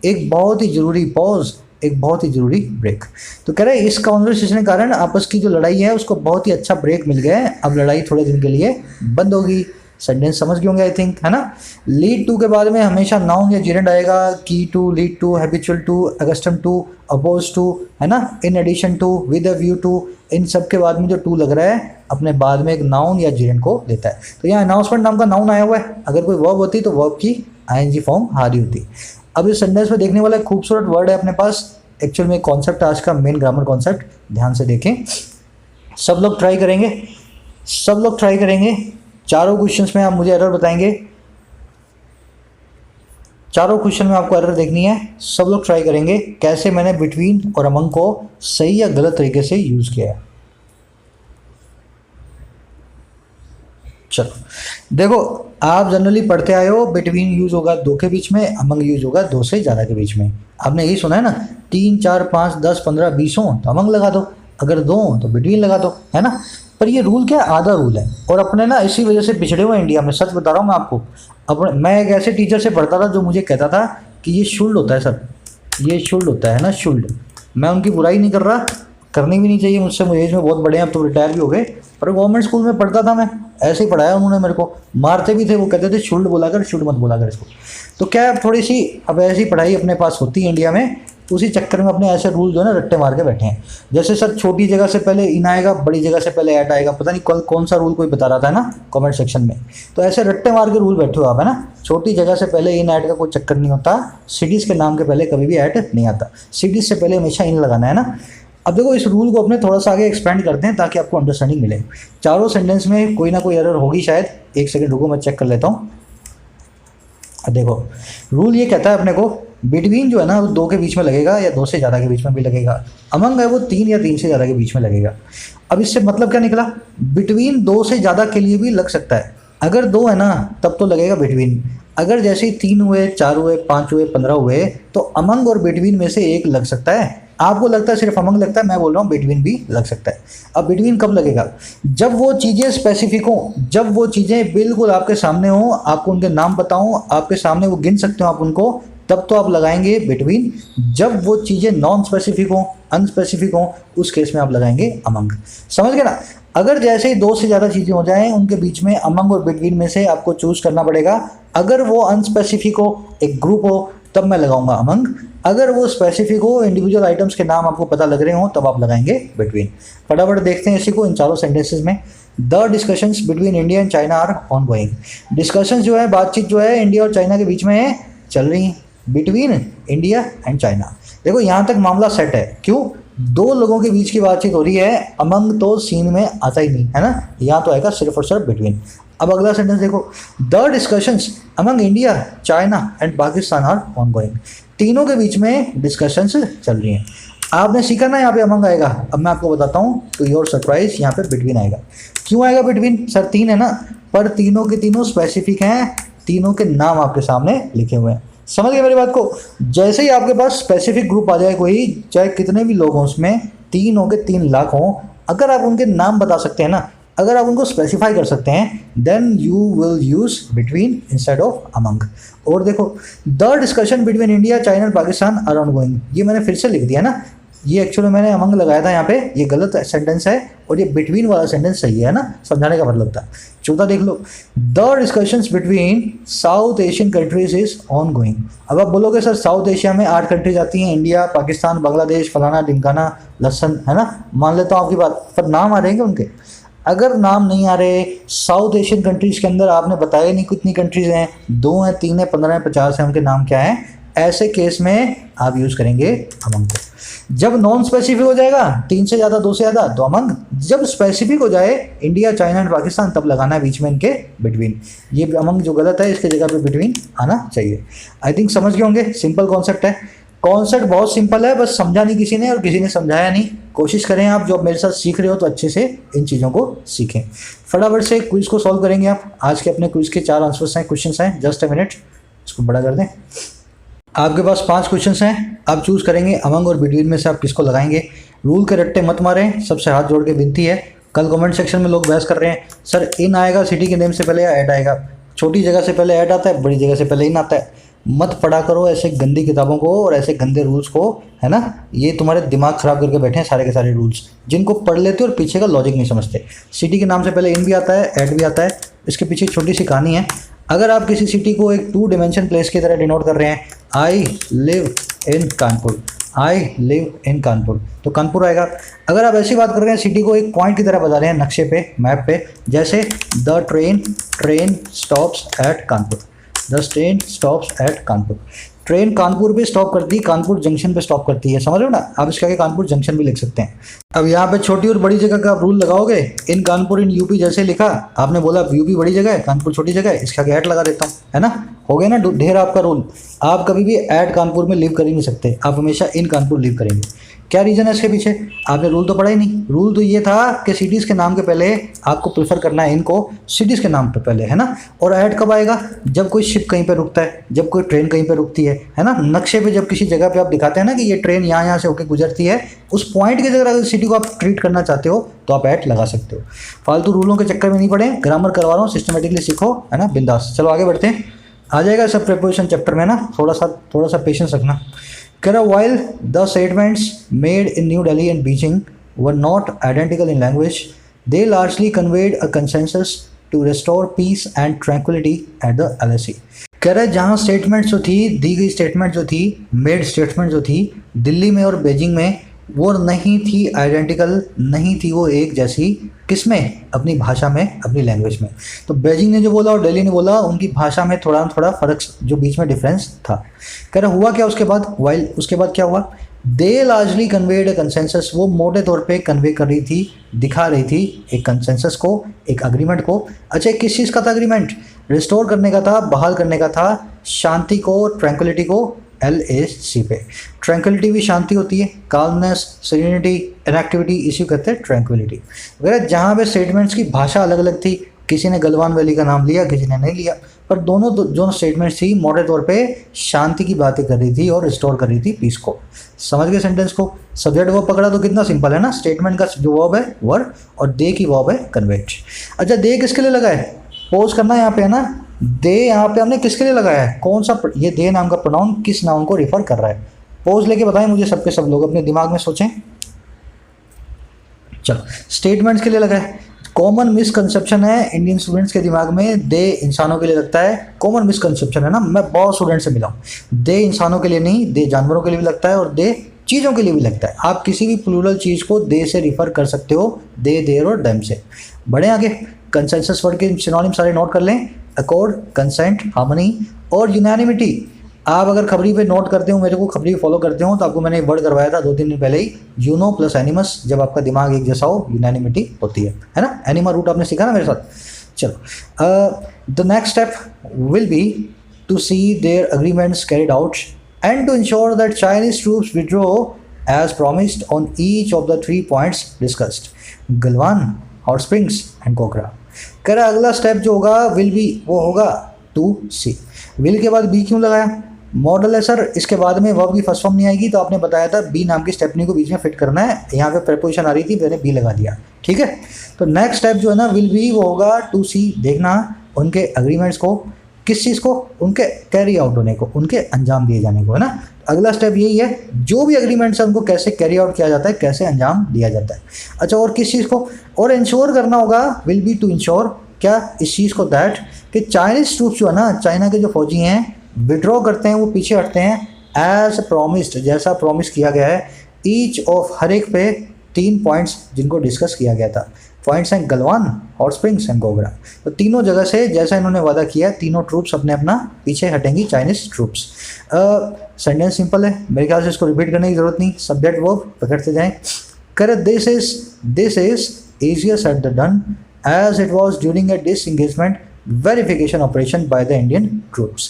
एक बहुत ही ज़रूरी पॉज, एक बहुत ही ज़रूरी ब्रेक। तो कह रहे हैं इस कॉन्वर्सेशन के कारण आपस की जो लड़ाई है उसको बहुत ही अच्छा ब्रेक मिल गया है, अब लड़ाई थोड़े दिन के लिए बंद होगी। सेंटेंस समझ गए होंगे आई थिंक, है ना। लीड टू के बाद में हमेशा नाउन या जेरेंड आएगा, key to, lead to, habitual to, accustom to, oppose to, है ना, in addition to, with a view to. इन सब के बाद में जो टू लग रहा है अपने बाद में एक नाउन या जेरेंड को देता है। तो यहाँ अनाउंसमेंट नाम का नाउन आया हुआ है, अगर कोई वर्ब होती तो वर्ब की ING फॉर्म हारी होती। अब इस सेंटेंस में देखने वाला एक खूबसूरत वर्ड है अपने पास, एक्चुअल में कॉन्सेप्ट आज का मेन ग्रामर कॉन्सेप्ट, ध्यान से देखें। सब लोग ट्राई करेंगे, चारों क्वेश्चंस में आप मुझे एरर बताएंगे, चारों क्वेश्चन में आपको एरर देखनी है। सब लोग ट्राई करेंगे कैसे मैंने बिटवीन और अमंग को सही या गलत तरीके से यूज़ किया है। चलो देखो, आप जनरली पढ़ते आए हो बिटवीन यूज होगा दो के बीच में, अमंग यूज होगा दो से ज़्यादा के बीच में। आपने यही सुना है ना, 3, 4, 5, 10, 15, 20 हो तो अमंग लगा दो, अगर 2 हो तो बिटवीन लगा दो, है ना। पर ये रूल क्या है, आधा रूल है, और अपने ना इसी वजह से पिछड़े हुए इंडिया में। सच बता रहा हूँ मैं आपको, अपने मैं एक ऐसे टीचर से पढ़ता था जो मुझे कहता था कि ये शुल्ड होता है सर, ये शुल्ड होता है ना, शुल्ड। मैं उनकी बुराई नहीं कर रहा, करनी भी नहीं चाहिए मुझसे, मुझे एज में बहुत बड़े हैं, अब तो रिटायर भी हो गए, पर गवर्नमेंट स्कूल में पढ़ता था मैं, ऐसे ही पढ़ाया उन्होंने मेरे को, मारते भी थे, वो कहते थे शुल्ड बोला कर, शुल्ड मत बोला कर इसको। तो क्या है, थोड़ी सी अब ऐसी पढ़ाई अपने पास होती है इंडिया में, उसी चक्कर में अपने ऐसे रूल जो है ना रट्टे मार के बैठे हैं। जैसे सर छोटी जगह से पहले इन आएगा, बड़ी जगह से पहले ऐट आएगा, पता नहीं कल कौन सा रूल कोई बता रहा था ना कमेंट सेक्शन में। तो ऐसे रट्टे मार के रूल बैठे हो आप, है ना। छोटी जगह से पहले इन ऐट का कोई चक्कर नहीं होता, सिटीज़ के नाम के पहले कभी भी ऐट नहीं आता, सिटीज़ से पहले हमेशा इन लगाना है ना। अब देखो इस रूल को अपने थोड़ा सा आगे एक्सपेंड करते हैं ताकि आपको अंडरस्टैंडिंग मिले। चारों सेंटेंस में कोई ना कोई एरर होगी शायद, एक सेकंड रुको मैं चेक कर लेता हूँ। अब देखो रूल ये कहता है अपने को बिटवीन जो है ना वो 2 के बीच में लगेगा या 2 से ज़्यादा के बीच में भी लगेगा, अमंग है वो 3 या 3 से ज़्यादा के बीच में लगेगा। अब इससे मतलब क्या निकला, बिटवीन 2 से ज़्यादा के लिए भी लग सकता है, अगर 2 है ना तब तो लगेगा बिटवीन, अगर जैसे 3 हुए, 4 हुए, 5 हुए, 15 हुए तो अमंग और बिटवीन में से एक लग सकता है। आपको लगता है सिर्फ अमंग लगता है, मैं बोल रहा हूँ बिटवीन भी लग सकता है। अब बिटवीन कब लगेगा, जब वो चीज़ें स्पेसिफिक हों, जब वो चीज़ें बिल्कुल आपके सामने हों, आपको उनके नाम बताऊँ, आपके सामने वो गिन सकते हो आप उनको, तब तो आप लगाएंगे बिटवीन। जब वो चीज़ें नॉन स्पेसिफिक हों, अनस्पेसिफिक हों, उस केस में आप लगाएंगे अमंग। समझ गए ना। अगर जैसे ही 2 से ज़्यादा चीज़ें हो जाएं उनके बीच में अमंग और बिटवीन में से आपको चूज करना पड़ेगा। अगर वो अनस्पेसिफिक हो, एक ग्रुप हो, तब मैं लगाऊंगा अमंग। अगर वो स्पेसिफिक हो, इंडिविजुअल आइटम्स के नाम आपको पता लग रहे हो, तब आप लगाएंगे बिटवीन। फटाफट देखते हैं इसी को इन चारों सेंटेंसेस में। The discussions between India and China are ongoing. Discussions जो है, बातचीत जो है इंडिया और चाइना के बीच में चल रही है, बिटवीन इंडिया एंड चाइना। देखो यहाँ तक मामला सेट है, क्यों, 2 लोगों के बीच की बातचीत हो रही है, अमंग तो सीन में आता ही नहीं है ना, यहाँ तो आएगा सिर्फ और सिर्फ बिटवीन। अब अगला सेंटेंस देखो, the discussions among India, China and Pakistan are ongoing. तीनों के बीच में डिस्कशंस चल रही हैं। आपने सीखा ना यहाँ पे अमंग आएगा, अब मैं आपको बताता हूँ, टू योर सरप्राइज यहाँ पे बिटवीन आएगा। क्यों आएगा बिटवीन, सर 3 है ना, पर तीनों के तीनों स्पेसिफिक हैं, तीनों के नाम आपके सामने लिखे हुए हैं। समझ गए मेरी बात को। जैसे ही आपके पास स्पेसिफिक ग्रुप आ जाए कोई, चाहे कितने भी लोग हों उसमें, 3 हो के 3 लाख हों, अगर आप उनके नाम बता सकते हैं ना, अगर आप उनको स्पेसिफाई कर सकते हैं, then you will use between instead of among. और देखो the discussion between India, China, Pakistan are ongoing, ये मैंने फिर से लिख दिया ना, ये एक्चुअली मैंने अमंग लगाया था यहाँ पे, ये गलत सेंटेंस है, और ये बिटवीन वाला सेंटेंस सही है ना, समझाने का मतलब था। चौथा देख लो, the discussions between South Asian countries is ongoing. अब आप बोलोगे सर साउथ एशिया में 8 कंट्रीज आती हैं, इंडिया, पाकिस्तान, बांग्लादेश, फलाना ढिमकाना, लसन, है ना, मान लेता हूँ आपकी बात, पर नाम आ रहेंगे उनके। अगर नाम नहीं आ रहे, साउथ एशियन कंट्रीज़ के अंदर आपने बताया नहीं कितनी कंट्रीज़ हैं, 2 हैं, 3 हैं, 15 हैं, 50 हैं, उनके नाम क्या हैं, ऐसे केस में आप यूज़ करेंगे अमंग को। जब नॉन स्पेसिफिक हो जाएगा, 3 से ज़्यादा, 2 से ज़्यादा, तो अमंग। जब स्पेसिफिक हो जाए इंडिया, चाइना एंड पाकिस्तान, तब लगाना है बीच में इनके बिटवीन। ये अमंग जो गलत है, इसके जगह पे बिटवीन आना चाहिए। आई थिंक समझ गए होंगे, सिंपल कॉन्सेप्ट है। कॉन्सेप्ट बहुत सिंपल है, बस समझा नहीं किसी ने और किसी ने समझाया नहीं। कोशिश करें आप जो मेरे साथ सीख रहे हो तो अच्छे से इन चीज़ों को सीखें। फटाफट से क्विज को सॉल्व करेंगे आप। आज के अपने क्विज के 4 आंसर्स हैं, क्वेश्चंस हैं, जस्ट अ मिनट, इसको बड़ा कर दें। आपके पास 5 क्वेश्चंस हैं, आप चूज़ करेंगे अमंग और बिटवीन में से आप किसको लगाएंगे। रूल के रट्टे मत मारें, सबसे हाथ जोड़ के विनती है। कल कमेंट सेक्शन में लोग बहस कर रहे हैं, सर इन आएगा सिटी के नेम से पहले या ऐड आएगा, छोटी जगह से पहले ऐड आता है, बड़ी जगह से पहले इन आता है। मत पढ़ा करो ऐसे गंदी किताबों को और ऐसे गंदे रूल्स को, है ना। ये तुम्हारे दिमाग ख़राब करके बैठे हैं सारे के सारे रूल्स, जिनको पढ़ लेते हो और पीछे का लॉजिक नहीं समझते। सिटी के नाम से पहले इन भी आता है, ऐड भी आता है, इसके पीछे एक छोटी सी कहानी है। अगर आप किसी सिटी को एक 2 डायमेंशन प्लेस की तरह डिनोट कर रहे हैं, I live in Kanpur, I live in Kanpur, तो कानपुर आएगा। अगर आप ऐसी बात कर रहे हैं, सिटी को एक पॉइंट की तरह बता रहे हैं नक्शे पे, मैप पे, जैसे the train stops at Kanpur, the train stops at Kanpur, train Kanpur पे स्टॉप करती है, कानपुर जंक्शन पे स्टॉप करती है, समझ रहे हो ना। आप इसके आगे कानपुर जंक्शन भी लिख सकते हैं। अब यहाँ पे छोटी और बड़ी जगह का आप रूल लगाओगे, इन कानपुर इन यूपी जैसे लिखा, आपने बोला यूपी बड़ी जगह है, कानपुर छोटी जगह है, इसके आगे ऐड लगा देता हूँ, है ना, हो गया ना ढेर आपका रूल। आप कभी भी ऐड कानपुर में लिव कर ही नहीं सकते, आप हमेशा इन कानपुर लिव करेंगे। क्या रीज़न है इसके पीछे, आपने रूल तो पढ़ा ही नहीं। रूल तो ये था कि सिटीज़ के नाम के पहले आपको प्रेफर करना है इनको, सिटीज़ के नाम पे पहले, है ना। और ऐड कब आएगा, जब कोई शिप कहीं पे रुकता है, जब कोई ट्रेन कहीं पे रुकती है ना। नक्शे पे जब किसी जगह पे आप दिखाते हैं ना कि ये ट्रेन यहाँ से होकर गुजरती है, उस पॉइंट की जगह अगर सिटी को आप ट्रीट करना चाहते हो तो आप ऐड लगा सकते हो। फालतू रूलों के चक्कर में नहीं पड़े, ग्रामर करवा रहा हूँ, सिस्टमेटिकली सीखो, है ना, बिंदास। चलो आगे बढ़ते हैं, आ जाएगा सब प्रिपरेशन चैप्टर में ना, थोड़ा सा पेशेंस रखना। कह रहा while the statements made in New Delhi and Beijing were not identical in language, they largely conveyed a consensus to restore peace and tranquility at the LAC. कह रहा है जहाँ स्टेटमेंट जो थी, दी गई स्टेटमेंट जो थी, मेड स्टेटमेंट जो थी दिल्ली में और बीजिंग में, वो नहीं थी आइडेंटिकल, नहीं थी वो एक जैसी, किसमें? अपनी भाषा में, अपनी लैंग्वेज में। तो बीजिंग ने जो बोला और दिल्ली ने बोला, उनकी भाषा में थोड़ा थोड़ा फ़र्क जो बीच में डिफरेंस था। कह रहा हुआ क्या उसके बाद, वाइल उसके बाद क्या हुआ, दे लार्जली कन्वेड अ कंसेंसस, वो मोटे तौर पे कन्वे कर रही थी, दिखा रही थी एक कंसेंसस को, एक अग्रीमेंट को। अच्छा किस चीज़ का था अग्रीमेंट? रिस्टोर करने का था, बहाल करने का था शांति को, ट्रैंक्विलिटी को, LAC पे। ट्रैंक्विलिटी भी शांति होती है, काल्मनेस, सेरेनिटी, इनएक्टिविटी, इसी को कहते हैं ट्रैंक्विलिटी। अगर जहाँ पे स्टेटमेंट्स की भाषा अलग अलग थी, किसी ने गलवान वैली का नाम लिया, किसी ने नहीं लिया, पर दोनों जो स्टेटमेंट्स थी मोटे तौर पे शांति की बातें कर रही थी और रिस्टोर कर रही थी पीस को। समझ गए सेंटेंस को? सब्जेक्ट वर्ब पकड़ा तो कितना सिंपल है ना, स्टेटमेंट का जो वर्ब है वर्ब और दे की वर्ब है कन्वेट। अच्छा दे किसके लिए लगा है? पोज करना है यहाँ पे है ना, दे यहाँ पे हमने किसके लिए लगाया है? कौन सा ये दे नाम का प्रोनाउन किस नाउन को रिफर कर रहा है? पोज लेके बताएं मुझे सबके सब लोग, अपने दिमाग में सोचें। चलो स्टेटमेंट्स के लिए लगा है। कॉमन मिसकंसेप्शन है इंडियन स्टूडेंट्स के दिमाग में, दे इंसानों के लिए लगता है, कॉमन मिसकंसेप्शन है ना, मैं बहुत स्टूडेंट से मिला हूँ। दे इंसानों के लिए नहीं, दे जानवरों के लिए भी लगता है और दे चीज़ों के लिए भी लगता है। आप किसी भी प्लूरल चीज़ को दे से रिफर कर सकते हो, दे, देर और डेम से। बढ़े आगे, कंसेंसस वर्ड के सिनोनिम सारे नोट कर लें, अकॉर्ड, कंसेंट, हार्मनी और यूनानिमिटी। आप अगर खबरी पे नोट करते हो, मेरे को खबरी फॉलो करते हो, तो आपको मैंने एक वर्ड करवाया था 2-3 दिन पहले ही, यूनो प्लस एनिमस। जब आपका दिमाग एक जैसा हो यूनानिमिटी होती है ना। एनिमा रूट आपने सीखा ना मेरे साथ। चलो the next step will be to see their agreements carried out and to ensure that Chinese troops withdraw as promised on each of the 3 points discussed, Galwan, hot springs and Gogra. कह रहा अगला step जो होगा विल बी, वो होगा to C. Will के बाद B क्यों लगाया? मॉडल है सर, इसके बाद में वर्ब की फर्स्ट फॉर्म नहीं आएगी, तो आपने बताया था बी नाम की स्टेपनी को बीच में फिट करना है। यहाँ पे प्रेपोजिशन आ रही थी, मैंने बी लगा दिया, ठीक है। तो नेक्स्ट स्टेप जो है ना विल बी, वो होगा टू सी। देखना उनके अग्रीमेंट्स को, किस चीज़ को? उनके कैरी आउट होने को, उनके अंजाम दिए जाने को, है ना। अगला स्टेप यही है, जो भी अग्रीमेंट्स है उनको कैसे कैरी आउट किया जाता है, कैसे अंजाम दिया जाता है। अच्छा और किस चीज़ को? और इंश्योर करना होगा, विल बी टू इंश्योर क्या? इस चीज़ को, दैट कि चाइनीज ट्रूप्स जो है ना, चाइना के जो फौजी हैं, विड्रॉ करते हैं, वो पीछे हटते हैं, एज प्रॉमिस्ड, जैसा प्रॉमिस किया गया है, ईच ऑफ, हर एक पे 3 पॉइंट्स जिनको डिस्कस किया गया था। पॉइंट्स हैं Galwan, hot springs and Gogra. तो तीनों जगह से जैसा इन्होंने वादा किया, तीनों ट्रूप्स अपने अपना पीछे हटेंगी, चाइनीज ट्रूप्स। सेंटेंस सिंपल है, मेरे ख्याल से इसको रिपीट करने की जरूरत नहीं, सब्जेक्ट वर्ब पकड़ते जाएं। कर this is easier said than done as it was during a disengagement verification operation by the Indian troops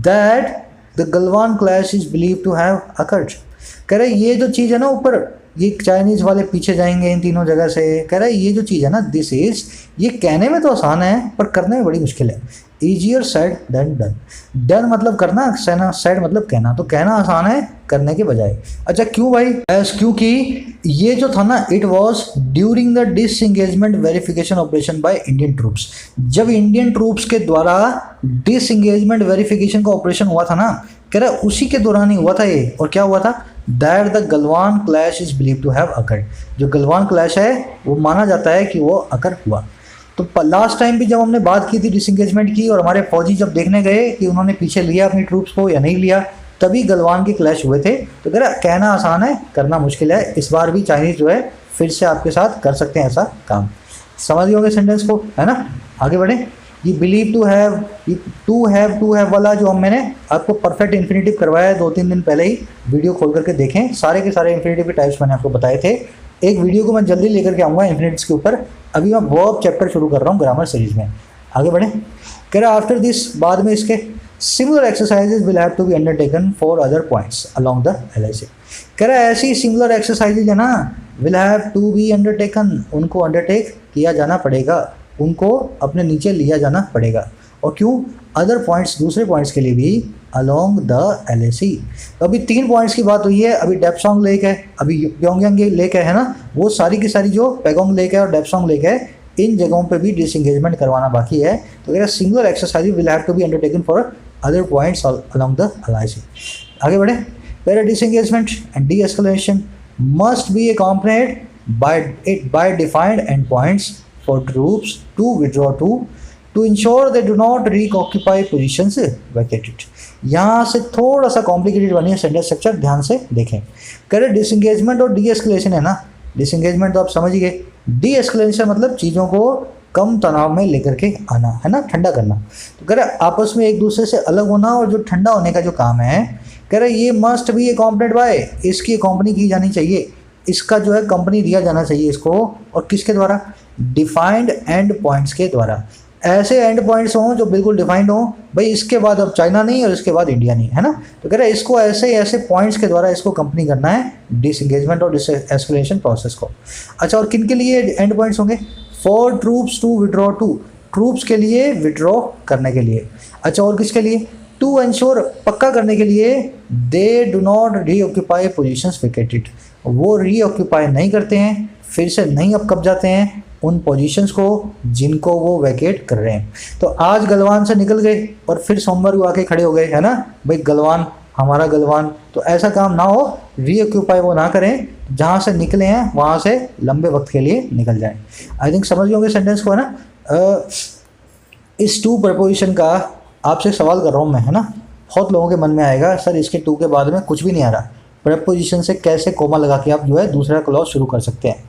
that the Galwan clash is believed to have occurred। कह रहे ये जो चीज़ है ना ऊपर, ये चाइनीज़ वाले पीछे जाएंगे इन तीनों जगह से। कह रहे ये जो चीज़ है ना, दिस इज, ये कहने में तो आसान है पर करने में बड़ी मुश्किल है। Easier said than done. Done मतलब करना, सेड मतलब कहना, तो कहना आसान है करने के बजाय। अच्छा क्यों भाई? क्योंकि ये जो था ना, it was during the disengagement verification operation by Indian troops. जब इंडियन ट्रूप्स के द्वारा डिसएंगेजमेंट वेरिफिकेशन का ऑपरेशन हुआ था ना, कह रहा उसी के दौरान ही हुआ था ये। और क्या हुआ था? That the Galwan clash is believe to have occurred. जो गलवान क्लैश है वो माना जाता है कि वो अकर हुआ। तो लास्ट टाइम भी जब हमने बात की थी डिसएंगेजमेंट की, और हमारे फौजी जब देखने गए कि उन्होंने पीछे लिया अपनी ट्रूप्स को या नहीं लिया, तभी गलवान के क्लैश हुए थे। तो कह रहा कहना आसान है, करना मुश्किल है। इस बार भी चाइनीज जो है फिर से आपके साथ कर सकते हैं ऐसा काम। समझ गए सेंटेंस को, है ना। आगे बढ़े। ये बिलीव टू हैव, ये टू हैव वाला जो मैंने आपको परफेक्ट इन्फिनेटिव करवाया है 2-3 दिन पहले ही, वीडियो खोल करके देखें। सारे के सारे इन्फिनेटिव के टाइप्स मैंने आपको बताए थे। एक वीडियो को मैं जल्दी लेकर के आऊँगा इन्फिनेटिव्स के ऊपर। अभी मैं वर्ब चैप्टर शुरू कर रहा हूँ ग्रामर सीरीज में। आगे बढ़े। कह रहा आफ्टर दिस, बाद में इसके similar exercises will have to be undertaken for other points along the LIC। कह रहा ऐसी सिमिलर एक्सरसाइजेज है ना, will have to be undertaken, उनको अंडरटेक किया जाना पड़ेगा, उनको अपने नीचे लिया जाना पड़ेगा। और क्यों? अदर पॉइंट्स, दूसरे पॉइंट्स के लिए भी अलोंग द LAC। तो अभी 3 पॉइंट्स की बात हुई है। अभी डेप्सोंग लेक है, अभी प्योंगयांग लेक है ना, वो सारी की सारी जो पैगोंग लेक है और डेप्सोंग लेक है, इन जगहों पे भी डिसएंगेजमेंट करवाना बाकी है। तो कह रहा single exercise will have to be undertaken for other points along the LIC। आगे बढ़े। Where disengagement and de-escalation must be accompanied by defined endpoints for troops to withdraw to ensure they do not reoccupy positions vacated. यहाँ से थोड़ा सा complicated बनी है sentence structure, ध्यान से देखें। कह रहे डिसंगेजमेंट और डी-एस्केलेशन है ना, डिसंगेजमेंट तो आप समझ गए, डी-एस्केलेशन मतलब चीज़ों को कम तनाव में लेकर के आना, है ना, ठंडा करना। तो कह रहे आपस में एक दूसरे से अलग होना और जो ठंडा होने का जो काम है, कह रहे ये मस्ट बी अकॉम्पनीड बाय, इसकी कंपनी की जानी चाहिए, इसका जो है कंपनी दिया जाना चाहिए इसको, और किसके द्वारा, डिफाइंड एंड पॉइंट्स के द्वारा। ऐसे एंड पॉइंट्स हों जो बिल्कुल डिफाइंड हों, भाई इसके बाद अब चाइना नहीं और इसके बाद इंडिया नहीं, है ना। तो कह रहे हैं इसको ऐसे ऐसे पॉइंट्स के द्वारा इसको कंपनी करना है, डिसएंगेजमेंट और डिसएस्केलेशन प्रोसेस को। अच्छा, और किन के लिए एंड पॉइंट्स होंगे, for troops to withdraw to, troops के लिए विड्रॉ करने के लिए। अच्छा, और किसके लिए, टू एंश्योर, पक्का करने के लिए, they do not reoccupy positions vacated, वो रीऑक्यूपाई नहीं करते हैं, फिर से नहीं अब कब जाते हैं उन पोजीशंस को जिनको वो वैकेट कर रहे हैं। तो आज गलवान से निकल गए और फिर सोमवार को आके खड़े हो गए, है ना, भाई गलवान हमारा गलवान, तो ऐसा काम ना हो, रीऑक्यूपाई वो ना करें, जहाँ से निकले हैं वहाँ से लंबे वक्त के लिए निकल जाएं। आई थिंक समझ गए सेंटेंस को, है ना। इस टू प्रपोजिशन का आपसे सवाल कर रहा हूँ मैं, है ना, बहुत लोगों के मन में आएगा सर इसके टू के बाद में कुछ भी नहीं आ रहा, प्रपोजिशन से कैसे कोमा लगा के आप जो है दूसरा क्लॉज शुरू कर सकते हैं।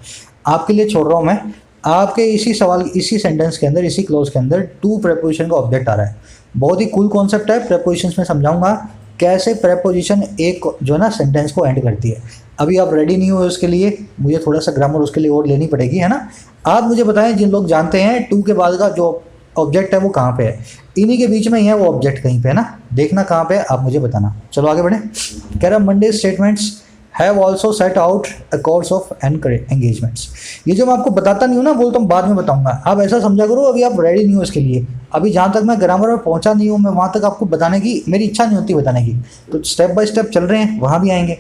आपके लिए छोड़ रहा हूँ मैं, आपके इसी सवाल, इसी सेंटेंस के अंदर, इसी क्लॉज के अंदर टू प्रपोजिशन का ऑब्जेक्ट आ रहा है। बहुत ही कूल कॉन्सेप्ट है, प्रपोजिशंस में समझाऊंगा कैसे प्रपोजिशन एक जो है ना सेंटेंस को एंड करती है। अभी आप रेडी नहीं हुए उसके लिए, मुझे थोड़ा सा ग्रामर उसके लिए और लेनी पड़ेगी, है ना। आप मुझे बताएं, जिन लोग जानते हैं टू के बाद का जो ऑब्जेक्ट है वो कहाँ पे है, इन्हीं के बीच में ही है वो ऑब्जेक्ट कहीं पे, है ना, देखना कहाँ पे है, आप मुझे बताना। चलो आगे बढ़े। कह रहा Monday statements have also set out a course of engagements. ये जो मैं आपको बताता नहीं हूँ ना, बोलता हूँ बाद में बताऊंगा, आप ऐसा समझा करो अभी आप रेडी नहीं हो इसके लिए। अभी जहाँ तक मैं ग्रामर में पहुँचा नहीं हूँ, मैं वहाँ तक आपको बताने की मेरी इच्छा नहीं होती बताने की, तो स्टेप बाय स्टेप चल रहे हैं, वहाँ भी आएंगे।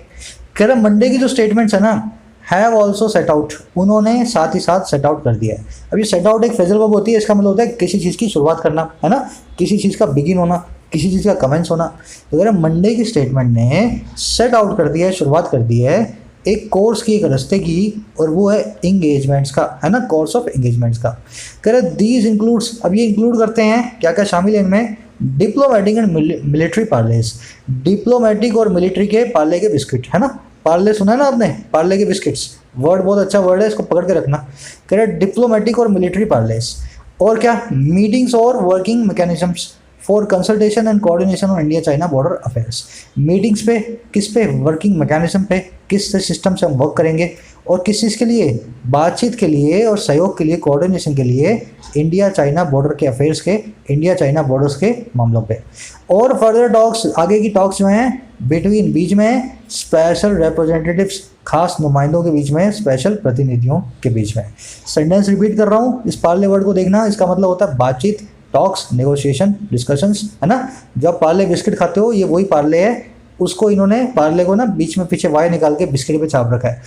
कह रहा मंडे की जो स्टेटमेंट्स है ना, हैव ऑल्सो सेट आउट, उन्होंने साथ ही साथ सेट आउट कर दिया है। अब ये सेट आउट एक फ्रेजल वर्ब होती है, इसका मतलब होता है किसी चीज़ की शुरुआत करना, है ना, किसी चीज़ का बिगिन होना, किसी चीज़ का कमेंस होना। तो अगर मंडे की स्टेटमेंट ने सेट आउट कर दिया है, शुरुआत कर दी है एक कोर्स की, एक रास्ते की, और वो है इंगेजमेंट्स का, है ना, कोर्स ऑफ इंगेजमेंट्स का। कह रहे दीज इंक्लूड्स, अब ये इंक्लूड करते हैं क्या क्या शामिल है इनमें, डिप्लोमेटिक एंड मिलिट्री पार्लेस, डिप्लोमेटिक और मिलिट्री के पार्ले के बिस्किट, है ना, पार्ले सुना है ना आपने, पार्ले के बिस्किट्स, वर्ड बहुत अच्छा वर्ड है, इसको पकड़ के रखना। कह रहे डिप्लोमेटिक और मिलिट्री पार्लेस, और क्या, मीटिंग्स और working mechanisms for consultation and coordination on India China border affairs. Meetings पे, किस पे, वर्किंग मैकेनिज्म पे, किस सिस्टम से हम वर्क करेंगे, और किस चीज़ के लिए, बातचीत के लिए और सहयोग के लिए, कोऑर्डिनेशन के लिए, इंडिया चाइना बॉर्डर के अफेयर्स के, इंडिया चाइना बॉर्डर्स के मामलों पे। और फर्दर टॉक्स, आगे की टॉक्स जो हैं बिटवीन, बीच में, स्पेशल रिप्रेजेंटेटिव्स, खास नुमाइंदों के बीच में, स्पेशल प्रतिनिधियों के बीच में। सेंटेंस रिपीट कर रहा हूँ, इस पार्ले वर्ड को देखना, इसका मतलब होता है बातचीत, टॉक्स, नेगोशिएशन, डिस्कशंस, है ना। जब पार्ले बिस्किट खाते हो, ये वही पार्ले है, उसको इन्होंने पार्ले को ना बीच में पीछे वाई निकाल के बिस्किट पे छाप रखा है।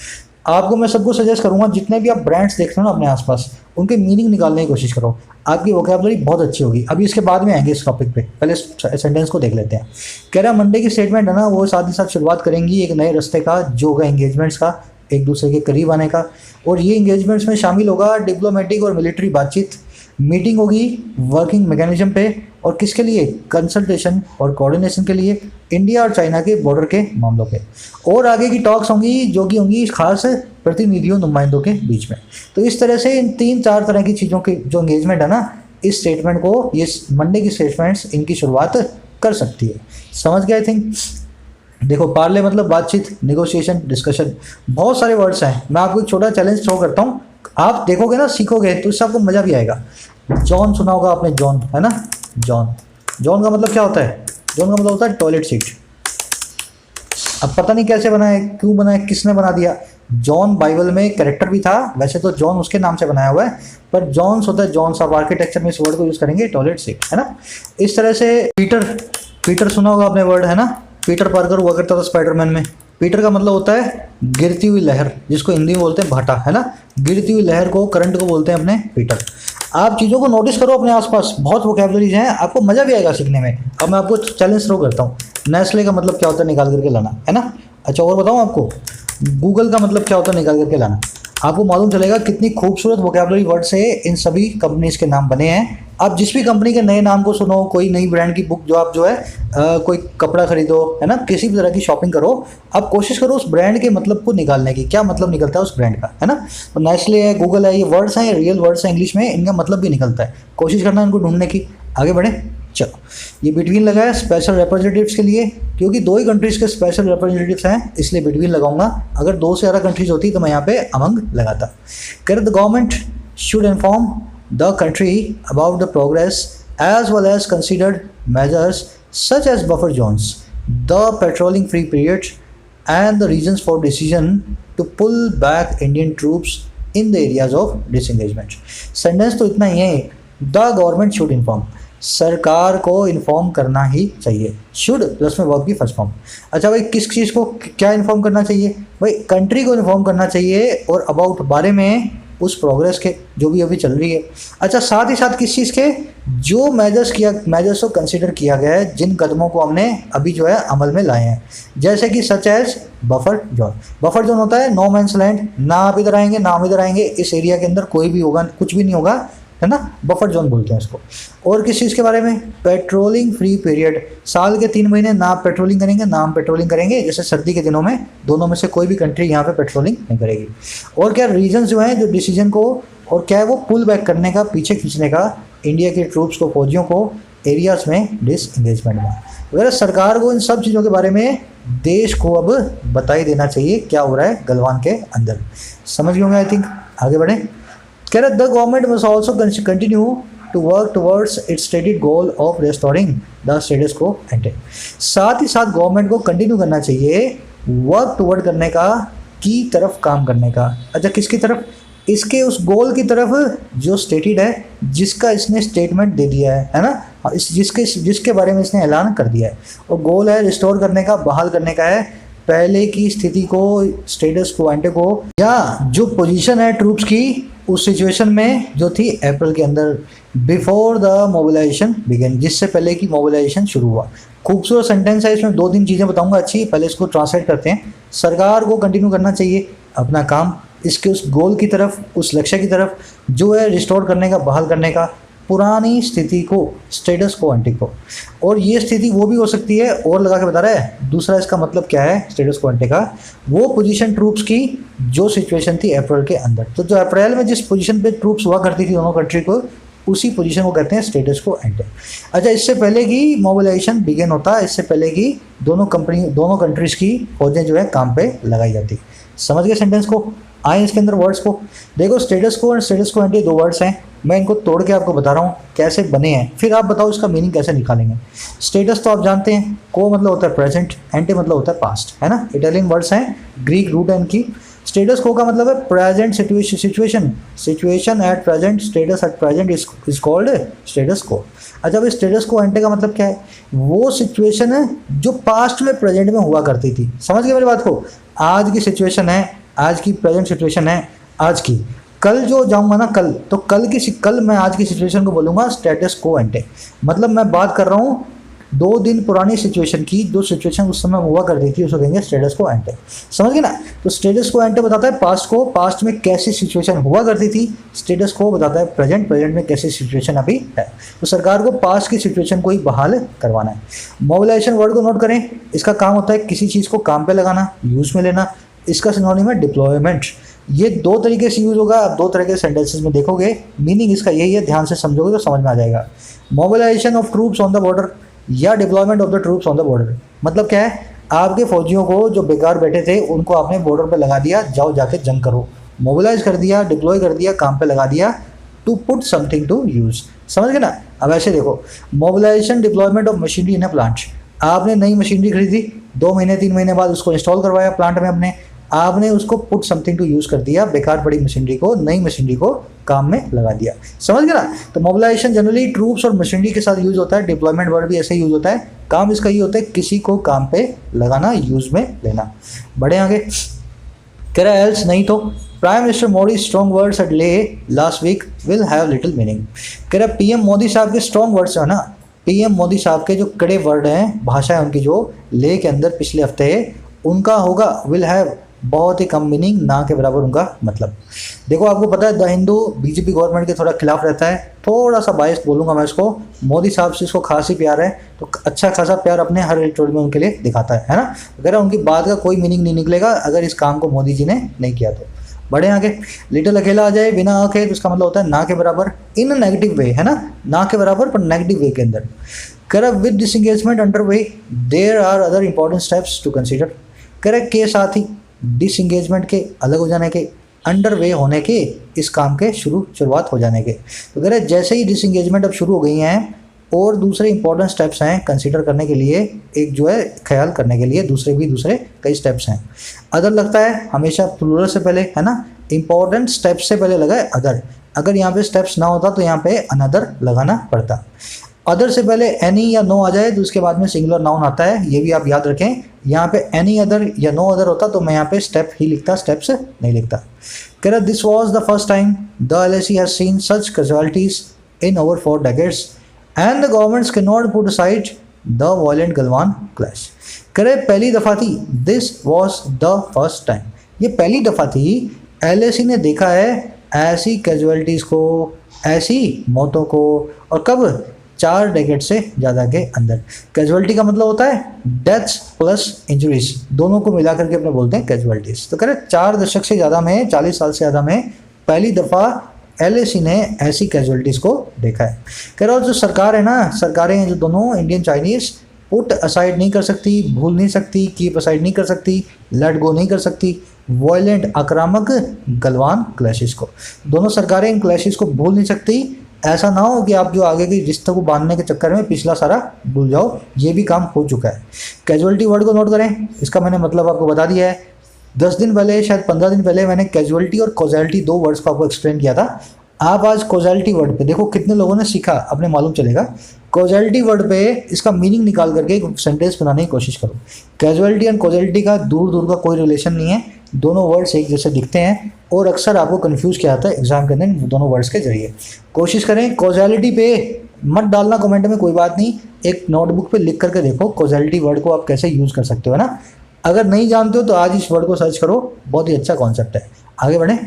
आपको मैं सबको सजेस्ट करूंगा, जितने भी आप ब्रांड्स देखते हो ना अपने आसपास, उनके मीनिंग निकालने की कोशिश करो, आपकी वोकैबुलरी बहुत अच्छी होगी। अभी इसके बाद में आएंगे इस टॉपिक पे, पहले सेंटेंस को देख लेते हैं। कह रहा मंडे की स्टेटमेंट है ना, वो साथ ही साथ शुरुआत करेंगी एक नए रास्ते का, जो होगा एंगेजमेंट्स का, एक दूसरे के करीब आने का। और ये एंगेजमेंट्स में शामिल होगा डिप्लोमेटिक और मिलिट्री बातचीत, मीटिंग होगी वर्किंग मैकेनिज्म पे, और किसके लिए, कंसल्टेशन और कोऑर्डिनेशन के लिए, इंडिया और चाइना के बॉर्डर के मामलों पे। और आगे की टॉक्स होंगी जो कि होंगी खास प्रतिनिधियों, नुमाइंदों के बीच में। तो इस तरह से इन 3-4 तरह की चीज़ों की जो एंगेजमेंट है ना, इस स्टेटमेंट को, ये मंडे की स्टेटमेंट्स इनकी शुरुआत कर सकती है। समझ गए आई थिंक। देखो पार्ले मतलब बातचीत, नेगोशिएशन, डिस्कशन, बहुत सारे वर्ड्स हैं। मैं आपको एक छोटा चैलेंज थ्रो करता हूँ, आप देखोगे ना, सीखोगे तो इससे आपको मज़ा भी आएगा। जॉन सुना होगा आपने, जॉन, है ना, जॉन, जॉन का मतलब क्या होता है, जॉन का मतलब होता है टॉयलेट सीट। अब पता नहीं कैसे बना है, क्यों बना है, किसने बना दिया। जॉन बाइबल में कैरेक्टर भी था, वैसे तो जॉन उसके नाम से बनाया हुआ है, पर जॉन्स होता है, जॉन्स, आप आर्किटेक्चर में इस वर्ड को यूज़ करेंगे, टॉयलेट सीट, है ना। इस तरह से पीटर, पीटर सुना होगा आपने वर्ड, है ना, पीटर पार्कर हुआ करता था स्पाइडरमैन में। पीटर का मतलब होता है गिरती हुई लहर, जिसको हिंदी में बोलते हैं भाटा, है ना, गिरती हुई लहर को, करंट को बोलते हैं अपने पीटर। आप चीज़ों को नोटिस करो अपने आसपास, बहुत वोकैबुलरीज हैं, आपको मज़ा भी आएगा सीखने में। अब मैं आपको चैलेंज थ्रो करता हूँ, नेस्ले का मतलब क्या होता है निकाल करके लाना, है ना। अच्छा और बताऊँ आपको, गूगल का मतलब क्या होता है निकाल करके लाना। आपको मालूम चलेगा कितनी खूबसूरत वोकैबुलरी वर्ड से इन सभी कंपनीज के नाम बने हैं। आप जिस भी कंपनी के नए नाम को सुनो, कोई नई ब्रांड की बुक जो आप जो है कोई कपड़ा खरीदो, है ना, किसी भी तरह की शॉपिंग करो, आप कोशिश करो उस ब्रांड के मतलब को निकालने की, क्या मतलब निकलता है उस ब्रांड का, है ना। तो नेस्ले है, गूगल है, ये वर्ड्स हैं, ये रियल वर्ड्स हैं इंग्लिश में, इनका मतलब भी निकलता है। कोशिश करना इनको ढूंढने की। आगे बढ़े, चलो। ये बिटवीन लगा है स्पेशल रिप्रेजेंटेटिव्स के लिए, क्योंकि 2 ही कंट्रीज़ के स्पेशल रिप्रेजेंटेटिव्स हैं, इसलिए बिटवीन लगाऊंगा। अगर 2 से ज़्यादा कंट्रीज होती तो मैं यहाँ पे अमंग लगाता। कह रहे the government should inform the country about the progress as well as considered measures such as buffer zones, the patrolling free period and the reasons for decision to pull back Indian troops in the areas of disengagement। Sentence तो इतना ही है, the government should inform, सरकार को inform करना ही चाहिए। Should plus में verb की first form. अच्छा भाई, किस चीज़ को क्या इन्फॉर्म करना चाहिए भाई? कंट्री को इन्फॉर्म करना चाहिए, और अबाउट बारे में उस प्रोग्रेस के जो भी अभी चल रही है। अच्छा, साथ ही साथ किस चीज़ के, जो मेजर्स को कंसिडर किया गया है, जिन कदमों को हमने अभी जो है अमल में लाए हैं, जैसे कि such as buffer zone. Buffer zone होता है नो मैंस लैंड, ना आप इधर आएंगे ना हम इधर आएंगे, इस एरिया के अंदर कोई भी होगा, कुछ भी नहीं होगा, है ना, बफर जोन बोलते हैं इसको। और किस चीज़ के बारे में? पेट्रोलिंग फ्री पीरियड, साल के 3 महीने ना आप पेट्रोलिंग करेंगे ना हम पेट्रोलिंग करेंगे, जैसे सर्दी के दिनों में दोनों में से कोई भी कंट्री यहाँ पे पेट्रोलिंग नहीं करेगी। और क्या रीजन जो हैं, जो डिसीजन को, और क्या है वो पुल बैक करने का, पीछे खींचने का इंडिया के ट्रूप्स को, फौजियों को एरियाज में डिसएंगेजमेंट में। वगैरह सरकार को इन सब चीज़ों के बारे में देश को अब बता ही देना चाहिए क्या हो रहा है गलवान के अंदर। समझ गए होंगे आई थिंक। आगे बढ़े। कह रहे the government must also continue to work towards its stated goal of restoring the status quo ante. साथ ही साथ गवर्नमेंट को कंटिन्यू करना चाहिए वर्क टुवर्ड करने का, की तरफ काम करने का। अच्छा, किसकी तरफ? इसके उस गोल की तरफ जो स्टेटेड है, जिसका इसने स्टेटमेंट दे दिया है ना, जिसके बारे में इसने ऐलान कर दिया है। और गोल है रिस्टोर करने का, बहाल करने का है पहले की स्थिति को, स्टेटस को एंटे को, या जो पोजीशन है ट्रूप्स की उस सिचुएशन में जो थी अप्रैल के अंदर, बिफोर द मोबिलाइजेशन बिगेन, जिससे पहले की मोबिलाइजेशन शुरू हुआ। खूबसूरत सेंटेंस है, इसमें 2-3 चीज़ें बताऊंगा अच्छी, पहले इसको ट्रांसलेट करते हैं। सरकार को कंटिन्यू करना चाहिए अपना काम, इसके उस गोल की तरफ, उस लक्ष्य की तरफ जो है रिस्टोर करने का, बहाल करने का पुरानी स्थिति को, स्टेटस को एंटी को। और ये स्थिति वो भी हो सकती है, और लगा के बता रहा है दूसरा, इसका मतलब क्या है स्टेटस को एंटी का? वो पोजीशन ट्रूप्स की जो सिचुएशन थी अप्रैल के अंदर। तो जो अप्रैल में जिस पोजीशन पे ट्रूप्स हुआ करती थी दोनों कंट्री को, उसी पोजीशन को कहते हैं स्टेटस को एंटी। अच्छा, इससे पहले की मोबिलाइजेशन बिगेन होता है, इससे पहले की दोनों कंट्रीज़ की फौजें जो है काम पे लगाई जाती। समझ गए सेंटेंस को? आए इसके अंदर वर्ड्स को देखो, स्टेटस को और स्टेटस को एंटी 2 वर्ड्स हैं, मैं इनको तोड़ के आपको बता रहा हूँ कैसे बने हैं, फिर आप बताओ इसका मीनिंग कैसे निकालेंगे। स्टेटस तो आप जानते हैं, को मतलब होता है प्रेजेंट, एंटी मतलब होता है पास्ट, है ना। इटालियन वर्ड्स हैं, ग्रीक रूट है इनकी। स्टेटस को का मतलब है present situation at present, status at present is called status को। अच्छा, भाई स्टेटस को एंटी का मतलब क्या है? वो सिचुएशन है जो पास्ट में प्रेजेंट में हुआ करती थी। समझ गए मेरी बात को? आज की सिचुएशन है, आज की प्रेजेंट सिचुएशन है आज की, कल जो जाऊंगा ना तो कल मैं आज की सिचुएशन को बोलूँगा स्टेटस को एंटे। मतलब मैं बात कर रहा हूँ 2 दिन पुरानी सिचुएशन की, जो सिचुएशन उस समय हुआ करती थी उसको कहेंगे स्टेटस को एंटे। समझ गए ना? तो स्टेटस को एंटे बताता है पास्ट को, पास्ट में कैसी सिचुएशन हुआ करती थी। स्टेटस को बताता है प्रेजेंट में कैसी सिचुएशन अभी है। तो सरकार को पास्ट की सिचुएशन को ही बहाल करवाना है। मोबिलाइजेशन वर्ड को नोट करें, इसका काम होता है किसी चीज़ को काम पे लगाना, यूज़ में लेना। इसका सिनोनिम है डिप्लॉयमेंट। ये 2 तरीके से यूज़ होगा, आप 2 तरह के सेंटेंसेस में देखोगे, मीनिंग इसका यही है, ध्यान से समझोगे तो समझ में आ जाएगा। Mobilization of troops on the border या deployment of the troops on the border, मतलब क्या है? आपके फौजियों को जो बेकार बैठे थे उनको आपने बॉर्डर पे लगा दिया, जाओ जाके जंग करो। मोबिलाइज कर दिया, डिप्लॉय कर दिया, काम पे लगा दिया, to put something to use. समझ गए ना? अब ऐसे देखो, mobilisation deployment of machinery in a plant, आपने नई मशीनरी खरीदी, 2 महीने 3 महीने बाद उसको इंस्टॉल करवाया प्लांट में अपने, आपने उसको पुट समथिंग टू यूज़ कर दिया, बेकार पड़ी मशीनरी को, नई मशीनरी को काम में लगा दिया। समझ गए ना? तो मोबिलाइजेशन जनरली ट्रूप्स और मशीनरी के साथ यूज होता है, डिप्लॉयमेंट वर्ड भी ऐसे यूज होता है। काम इसका ये होता है किसी को काम पे लगाना, यूज में लेना। बढ़े आगे। कह रहा है एल्स नहीं तो prime minister Modi strong words at Leh last week will have little meaning. कह रहा है पीएम मोदी साहब के स्ट्रॉन्ग वर्ड्स है ना, पीएम मोदी साहब के जो कड़े वर्ड हैं, भाषा है उनकी जो लेह के अंदर पिछले हफ्ते, उनका होगा विल हैव बहुत ही कम मीनिंग, ना के बराबर उनका मतलब। देखो आपको पता है द हिंदू बीजेपी गवर्नमेंट के थोड़ा खिलाफ रहता है, थोड़ा सा बायस बोलूंगा मैं इसको, मोदी साहब से इसको खास ही प्यार है, तो अच्छा खासा प्यार अपने हर एडिटोरियल में उनके लिए दिखाता है ना। अगर उनकी बात का कोई मीनिंग नहीं निकलेगा अगर इस काम को मोदी जी ने नहीं किया तो। बढ़े आगे, लिटिल अकेला आ जाए बिना आँख है तो इसका मतलब होता है ना के बराबर, इन नेगेटिव वे, है ना के बराबर पर नेगेटिव वे के अंदर। Correct with disengagement under way there are other important steps to consider. Correct के साथ ही डिसंगेजमेंट के अलग हो जाने के, अंडर वे होने के, इस काम के शुरुआत हो जाने के। तो करेक्ट जैसे ही डिसंगेजमेंट अब शुरू हो गई हैं और दूसरे इंपॉर्टेंट स्टेप्स हैं कंसीडर करने के लिए, एक जो है ख्याल करने के लिए दूसरे कई स्टेप्स हैं। अदर लगता है हमेशा प्लूरल से पहले, है ना, इंपॉर्टेंट स्टेप्स से पहले लगा है अदर, अगर यहाँ पे स्टेप्स ना होता तो यहाँ पे अनदर लगाना पड़ता। अदर से पहले एनी या नो आ जाए तो उसके बाद में सिंगुलर नाउन आता है, ये भी आप याद रखें। यहाँ पे एनी अदर या नो अदर होता तो मैं यहाँ पे स्टेप ही लिखता, स्टेप्स नहीं लिखता। कह रहा this was the first time the LIC has seen such casualties in over 4 decades and the governments can not put aside the violent Galwan clash. कह रहे पहली दफ़ा थी, this was the first time, ये पहली दफ़ा थी LIC ने देखा है ऐसी कैजुअलिटीज़ को, ऐसी मौतों को, और कब, 4 डेकेड से ज़्यादा के अंदर। कैजुअलिटी का मतलब होता है डेथ्स प्लस इंजरीज, दोनों को मिला करके अपने बोलते हैं कैजुअलिटीज़। तो कह रहे 4 दशक से ज़्यादा में, 40 साल से ज़्यादा में पहली दफ़ा LIC ने ऐसी कैजुअलिटीज़ को देखा है। कह रहा जो सरकार है ना, सरकारें हैं जो दोनों इंडियन चाइनीज़, पुट असाइड नहीं कर सकती, भूल नहीं सकती, कीप असाइड नहीं कर सकती, लेट गो नहीं कर सकती वायलेंट आक्रामक गलवान क्लैशेस को। दोनों सरकारें इन क्लैशेस को भूल नहीं सकती। ऐसा ना हो कि आप जो आगे के रिश्ते को बांधने के चक्कर में पिछला सारा भूल जाओ, ये भी काम हो चुका है। कैजुअलिटी वर्ड को नोट करें, इसका मैंने मतलब आपको बता दिया है। 10 दिन पहले, शायद 15 दिन पहले मैंने कैजुअलिटी और कॉजैलिटी 2 वर्ड्स को आपको एक्सप्लेन किया था। आप आज कॉजैलिटी वर्ड पे देखो कितने लोगों ने सीखा, अपने मालूम चलेगा। कॉजैलिटी वर्ड पे इसका मीनिंग निकाल करके एक सेंटेंस बनाने की कोशिश करो। कैजुअलिटी एंड कॉजैलिटी का दूर दूर का कोई रिलेशन नहीं है, दोनों वर्ड्स एक जैसे दिखते हैं और अक्सर आपको कंफ्यूज किया जाता है एग्जाम के अंदर दोनों वर्ड्स के जरिए। कोशिश करें कॉजैलिटी पे मत डालना कमेंट में, कोई बात नहीं, एक नोटबुक पे लिख करके देखो कॉजैलिटी वर्ड को आप कैसे यूज़ कर सकते हो, है ना। अगर नहीं जानते हो तो आज इस वर्ड को सर्च करो, बहुत ही अच्छा कॉन्सेप्ट है। आगे बढ़े,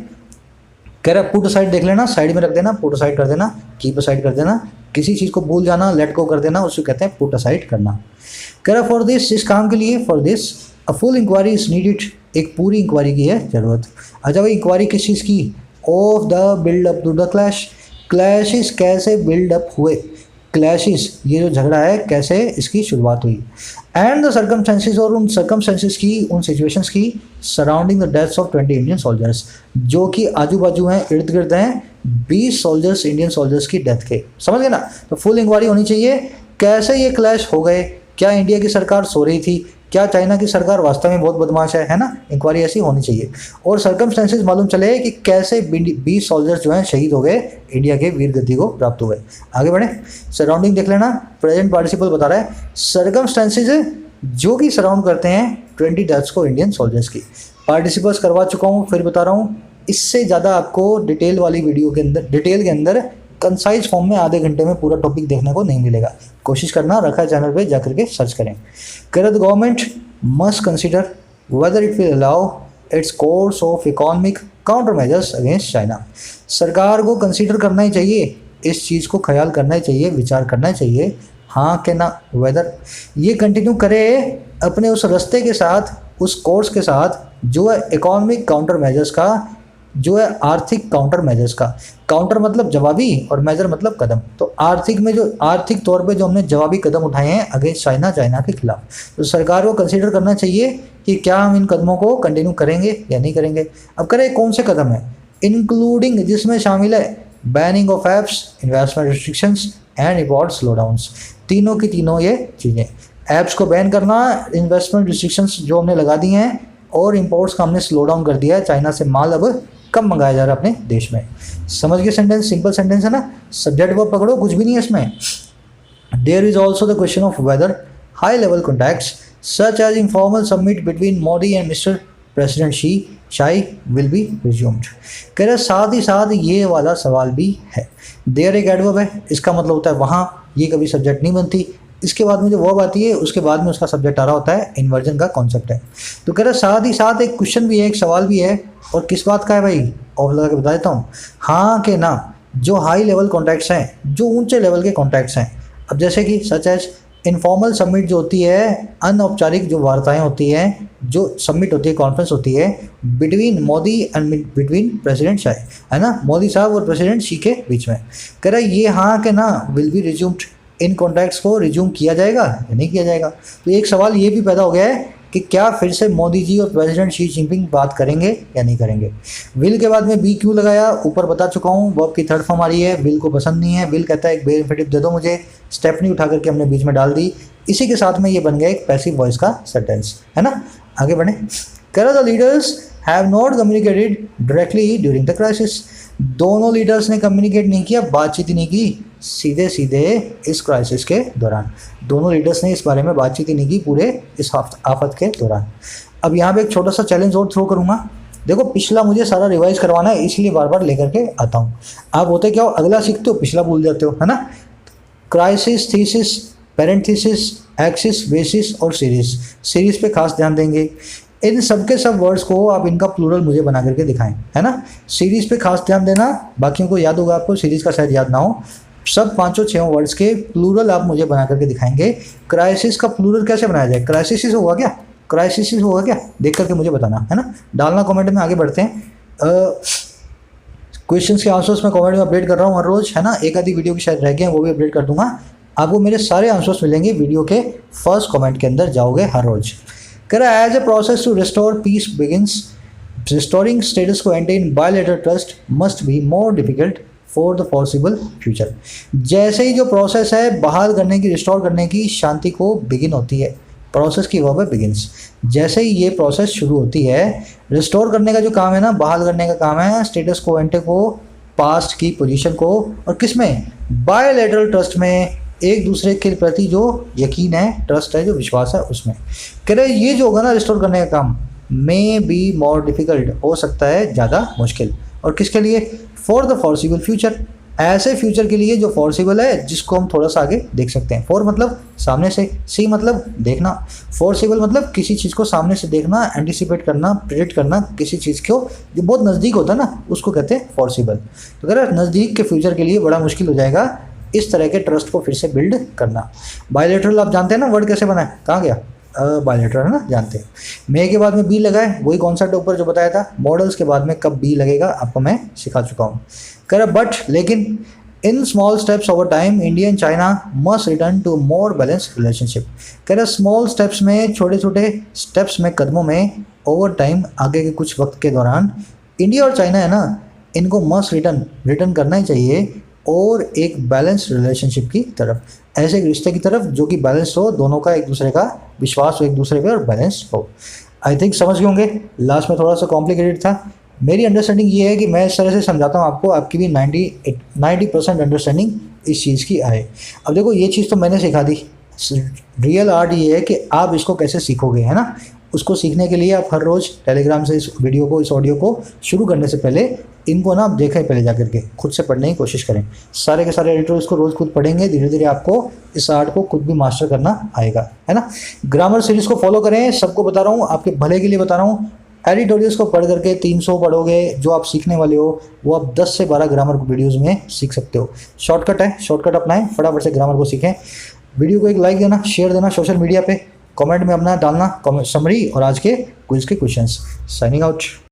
कह रहा पुट असाइड देख लेना, साइड में रख देना, पुट असाइड कर देना, कीप असाइड कर देना, किसी चीज़ को भूल जाना, लेट गो कर देना, उसको कहते हैं पुट असाइड करना। कह रहा फॉर दिस, इस काम के लिए, for this a full inquiry is needed, एक पूरी इंक्वायरी की है ज़रूरत। अच्छा भाई इंक्वायरी किस चीज़ की, of the build up to the clash, clashes कैसे बिल्ड अप हुए, क्लैशेस ये जो झगड़ा है कैसे इसकी शुरुआत हुई, एंड द सर्कमस्टेंसेस, और उन सर्कमस्टेंसेस की, उन सिचुएशंस की surrounding the deaths of 20 Indian soldiers, जो कि आजू बाजू हैं, इर्द गिर्द हैं 20 सोल्जर्स, इंडियन सोल्जर्स की डेथ के। समझ गए ना। तो फुल इंक्वायरी होनी चाहिए, कैसे ये क्लैश हो गए, क्या इंडिया की सरकार सो रही थी, क्या चाइना की सरकार वास्तव में बहुत बदमाश है ना। इंक्वायरी ऐसी होनी चाहिए, और सर्कमस्टेंसेस मालूम चले कि कैसे 20 सोल्जर्स जो हैं शहीद हो गए, इंडिया के वीर गति को प्राप्त हुए। आगे बढ़े, सराउंडिंग देख लेना, प्रेजेंट पार्टिसिपल बता रहा है सर्कमस्टेंसेस जो कि सराउंड करते हैं 20 डेथ्स को इंडियन सोल्जर्स की। पार्टिसिपल्स करवा चुका हूँ, फिर बता रहा हूँ, इससे ज़्यादा आपको डिटेल वाली वीडियो के अंदर, डिटेल के अंदर कंसाइज फॉर्म में आधे घंटे में पूरा टॉपिक देखने को नहीं मिलेगा। कोशिश करना, रखा है चैनल पे जाकर के सर्च करें। कह the government must consider whether it will allow its course of economic counter measures against China. सरकार को कंसिडर करना ही चाहिए, इस चीज़ को ख्याल करना ही चाहिए, विचार करना ही चाहिए, हाँ कि ना, वेदर ये कंटिन्यू करे अपने उस रास्ते के साथ, उस कोर्स के साथ जो है इकोनॉमिक काउंटर मेजर्स का, जो है आर्थिक काउंटर मेजर्स का। काउंटर मतलब जवाबी और मेजर मतलब कदम। तो आर्थिक में जो आर्थिक तौर पे जो हमने जवाबी कदम उठाए हैं अगेंस्ट चाइना के खिलाफ, तो सरकार को कंसीडर करना चाहिए कि क्या हम इन कदमों को कंटिन्यू करेंगे या नहीं करेंगे। अब करें कौन से कदम है, इंक्लूडिंग जिसमें शामिल है banning of apps, investment restrictions and import slowdowns. तीनों की तीनों ये चीज़ें, ऐप्स को बैन करना, इन्वेस्टमेंट रिस्ट्रिक्शंस जो हमने लगा दी हैं, और इंपोर्ट्स का हमने स्लो डाउन कर दिया है, चाइना से माल अब कम मंगाया जा रहा है अपने देश में। समझ गए सेंटेंस, सिंपल सेंटेंस है ना, सब्जेक्ट वर्ब पकड़ो, कुछ भी नहीं है इसमें। There is also the question of whether high level contacts such as informal summit between Modi and mister president Xi चाय विल बी रिज्यूम्ड। कह रहा साथ ही साथ ये वाला सवाल भी है, देयर एक एडवर्ब है, इसका मतलब होता है वहाँ, ये कभी सब्जेक्ट नहीं बनती। इसके बाद में जो वर्ब आती है उसके बाद में उसका सब्जेक्ट आ रहा होता है, इन्वर्जन का कॉन्सेप्ट है। तो कह रहा साथ ही साथ एक क्वेश्चन भी है, एक सवाल भी है, और किस बात का है भाई, ऑफ लगा के बता देता हूँ, हाँ के ना, जो हाई लेवल कॉन्टैक्ट्स हैं, जो ऊंचे लेवल के कॉन्टैक्ट्स हैं। अब जैसे कि सच एज इनफॉर्मल सबमिट जो होती है, अनौपचारिक जो वार्ताएं होती हैं, जो सबमिट होती है, कॉन्फ्रेंस होती है between Modi and between president Shah, है ना, मोदी साहब और प्रेसिडेंट शी के बीच में। कह रहा है ये हाँ के ना will be resumed, in contacts को रिज्यूम किया जाएगा या नहीं किया जाएगा। तो एक सवाल ये भी पैदा हो गया है कि क्या फिर से मोदी जी और प्रेसिडेंट शी जिनपिंग बात करेंगे या नहीं करेंगे। विल के बाद में बी क्यों लगाया, ऊपर बता चुका हूँ, वर्ब की थर्ड फॉर्म आ रही है, विल को पसंद नहीं है, विल कहता है एक बेयर इन्फिनेटिव दे दो मुझे, स्टेपनी उठा करके हमने बीच में डाल दी, इसी के साथ में ये बन गया एक पैसिव वॉइस का सेंटेंस, है ना। आगे बढ़े, कह रहा the leaders have not communicated directly during the crisis, दोनों लीडर्स ने कम्युनिकेट नहीं किया, बातचीत ही नहीं की सीधे सीधे इस क्राइसिस के दौरान, दोनों लीडर्स ने इस बारे में बातचीत ही नहीं की पूरे इस आफत के दौरान। अब यहाँ पे एक छोटा सा चैलेंज और थ्रो करूँगा, देखो पिछला मुझे सारा रिवाइज करवाना है, इसलिए बार बार लेकर के आता हूँ। आप होते क्या हो, अगला सीखते हो पिछला भूल जाते हो, है ना। Crisis, thesis, parenthesis, axis, basis और सीरीज, सीरीज पे खास ध्यान देंगे। इन सब के सब वर्ड्स को आप इनका प्लूरल मुझे बना करके दिखाएं, है ना। सीरीज पे खास ध्यान देना, बाकियों को याद होगा आपको, सीरीज का शायद याद ना हो। सब पांचों छह वर्ड्स के प्लूरल आप मुझे बना करके दिखाएंगे। क्राइसिस का प्लूरल कैसे बनाया जाए, क्राइसिस होगा क्या, क्राइसिस होगा क्या, देख करके मुझे बताना, है ना, डालना कमेंट में। आगे बढ़ते हैं, क्वेश्चंस के आंसर्स मैं कमेंट में अपडेट कर रहा हूँ हर रोज, है ना। एक आधी वीडियो की शायद रह गए हैं, वो भी अपडेट कर दूंगा। आपको मेरे सारे आंसर्स मिलेंगे वीडियो के फर्स्ट कमेंट के अंदर, जाओगे हर रोज। कह रहा है as a process to restore peace begins, restoring status quo ante bilateral trust must be more difficult for the possible future. जैसे ही जो प्रोसेस है बहाल करने की, रिस्टोर करने की, शांति को बिगिन होती है, प्रोसेस की वर्ब है बिगिंस। जैसे ही ये प्रोसेस शुरू होती है, रिस्टोर करने का जो काम है ना, बहाल करने का काम है स्टेटस को, एंटे को, पास्ट की पोजीशन को, और किस में, बायलैटरल ट्रस्ट में, एक दूसरे के प्रति जो यकीन है, ट्रस्ट है, जो विश्वास है उसमें। कह रहे ये जो होगा ना रिस्टोर करने का काम, मे बी मोर डिफिकल्ट, हो सकता है ज़्यादा मुश्किल। और किसके लिए, फॉर द फॉरसिबल फ्यूचर, ऐसे फ्यूचर के लिए जो फॉरसिबल है, जिसको हम थोड़ा सा आगे देख सकते हैं। फॉर मतलब सामने से, सी मतलब देखना, फॉरसिबल मतलब किसी चीज़ को सामने से देखना, एंटिसिपेट करना, प्रेडिक्ट करना, किसी चीज़ को जो बहुत नज़दीक होता है ना, उसको कहते हैं फॉरसिबल। तो अगर नज़दीक के फ्यूचर के लिए बड़ा मुश्किल हो जाएगा इस तरह के ट्रस्ट को फिर से बिल्ड करना। बायलैटरल आप जानते हैं ना वर्ड कैसे बना है, कहाँ गया, बायलैटरल, है ना, जानते हैं। मे के बाद में बी लगा है, वही कॉन्सेप्ट ऊपर जो बताया था। मॉडल्स के बाद में कब बी लगेगा आपको मैं सिखा चुका हूँ। कह रहा बट लेकिन in small steps over time India and China must return to more balance relationship. कह रहा स्मॉल स्टेप्स में, छोटे छोटे स्टेप्स में, कदमों में, ओवर टाइम, आगे के कुछ वक्त के दौरान, इंडिया और चाइना है ना, इनको मस्ट रिटर्न करना ही चाहिए, और एक बैलेंस रिलेशनशिप की तरफ, ऐसे एक रिश्ते की तरफ जो कि बैलेंस हो, दोनों का एक दूसरे का विश्वास हो एक दूसरे पे, और बैलेंस हो। आई थिंक समझ गए होंगे, लास्ट में थोड़ा सा कॉम्प्लिकेटेड था। मेरी अंडरस्टेंडिंग ये है कि मैं इस तरह से समझाता हूँ आपको, आपकी भी 90% अंडरस्टैंडिंग इस चीज़ की आए। अब देखो ये चीज़ तो मैंने सिखा दी, रियल आर्ट ये है कि आप इसको कैसे सीखोगे, है ना। उसको सीखने के लिए आप हर रोज़ टेलीग्राम से इस वीडियो को, इस ऑडियो को शुरू करने से पहले इनको ना आप देखें, पहले जा करके खुद से पढ़ने की कोशिश करें। सारे के सारे एडिटर इसको रोज़ खुद पढ़ेंगे, धीरे धीरे आपको इस आर्ट को खुद भी मास्टर करना आएगा, है ना। ग्रामर सीरीज़ को फॉलो करें, सबको बता रहा हूँ, आपके भले के लिए बता रहा हूँ। एडिटोरियल्स को पढ़ करके 300 पढ़ोगे, जो आप सीखने वाले हो वो आप 10 से 12 ग्रामर वीडियोज़ में सीख सकते हो। शॉर्टकट है, शॉर्टकट अपनाएं, फटाफट से ग्रामर को सीखें। वीडियो को एक लाइक देना, शेयर देना सोशल मीडिया पे, कमेंट में अपना डालना समरी और आज के क्विज के क्वेश्चंस। Signing out.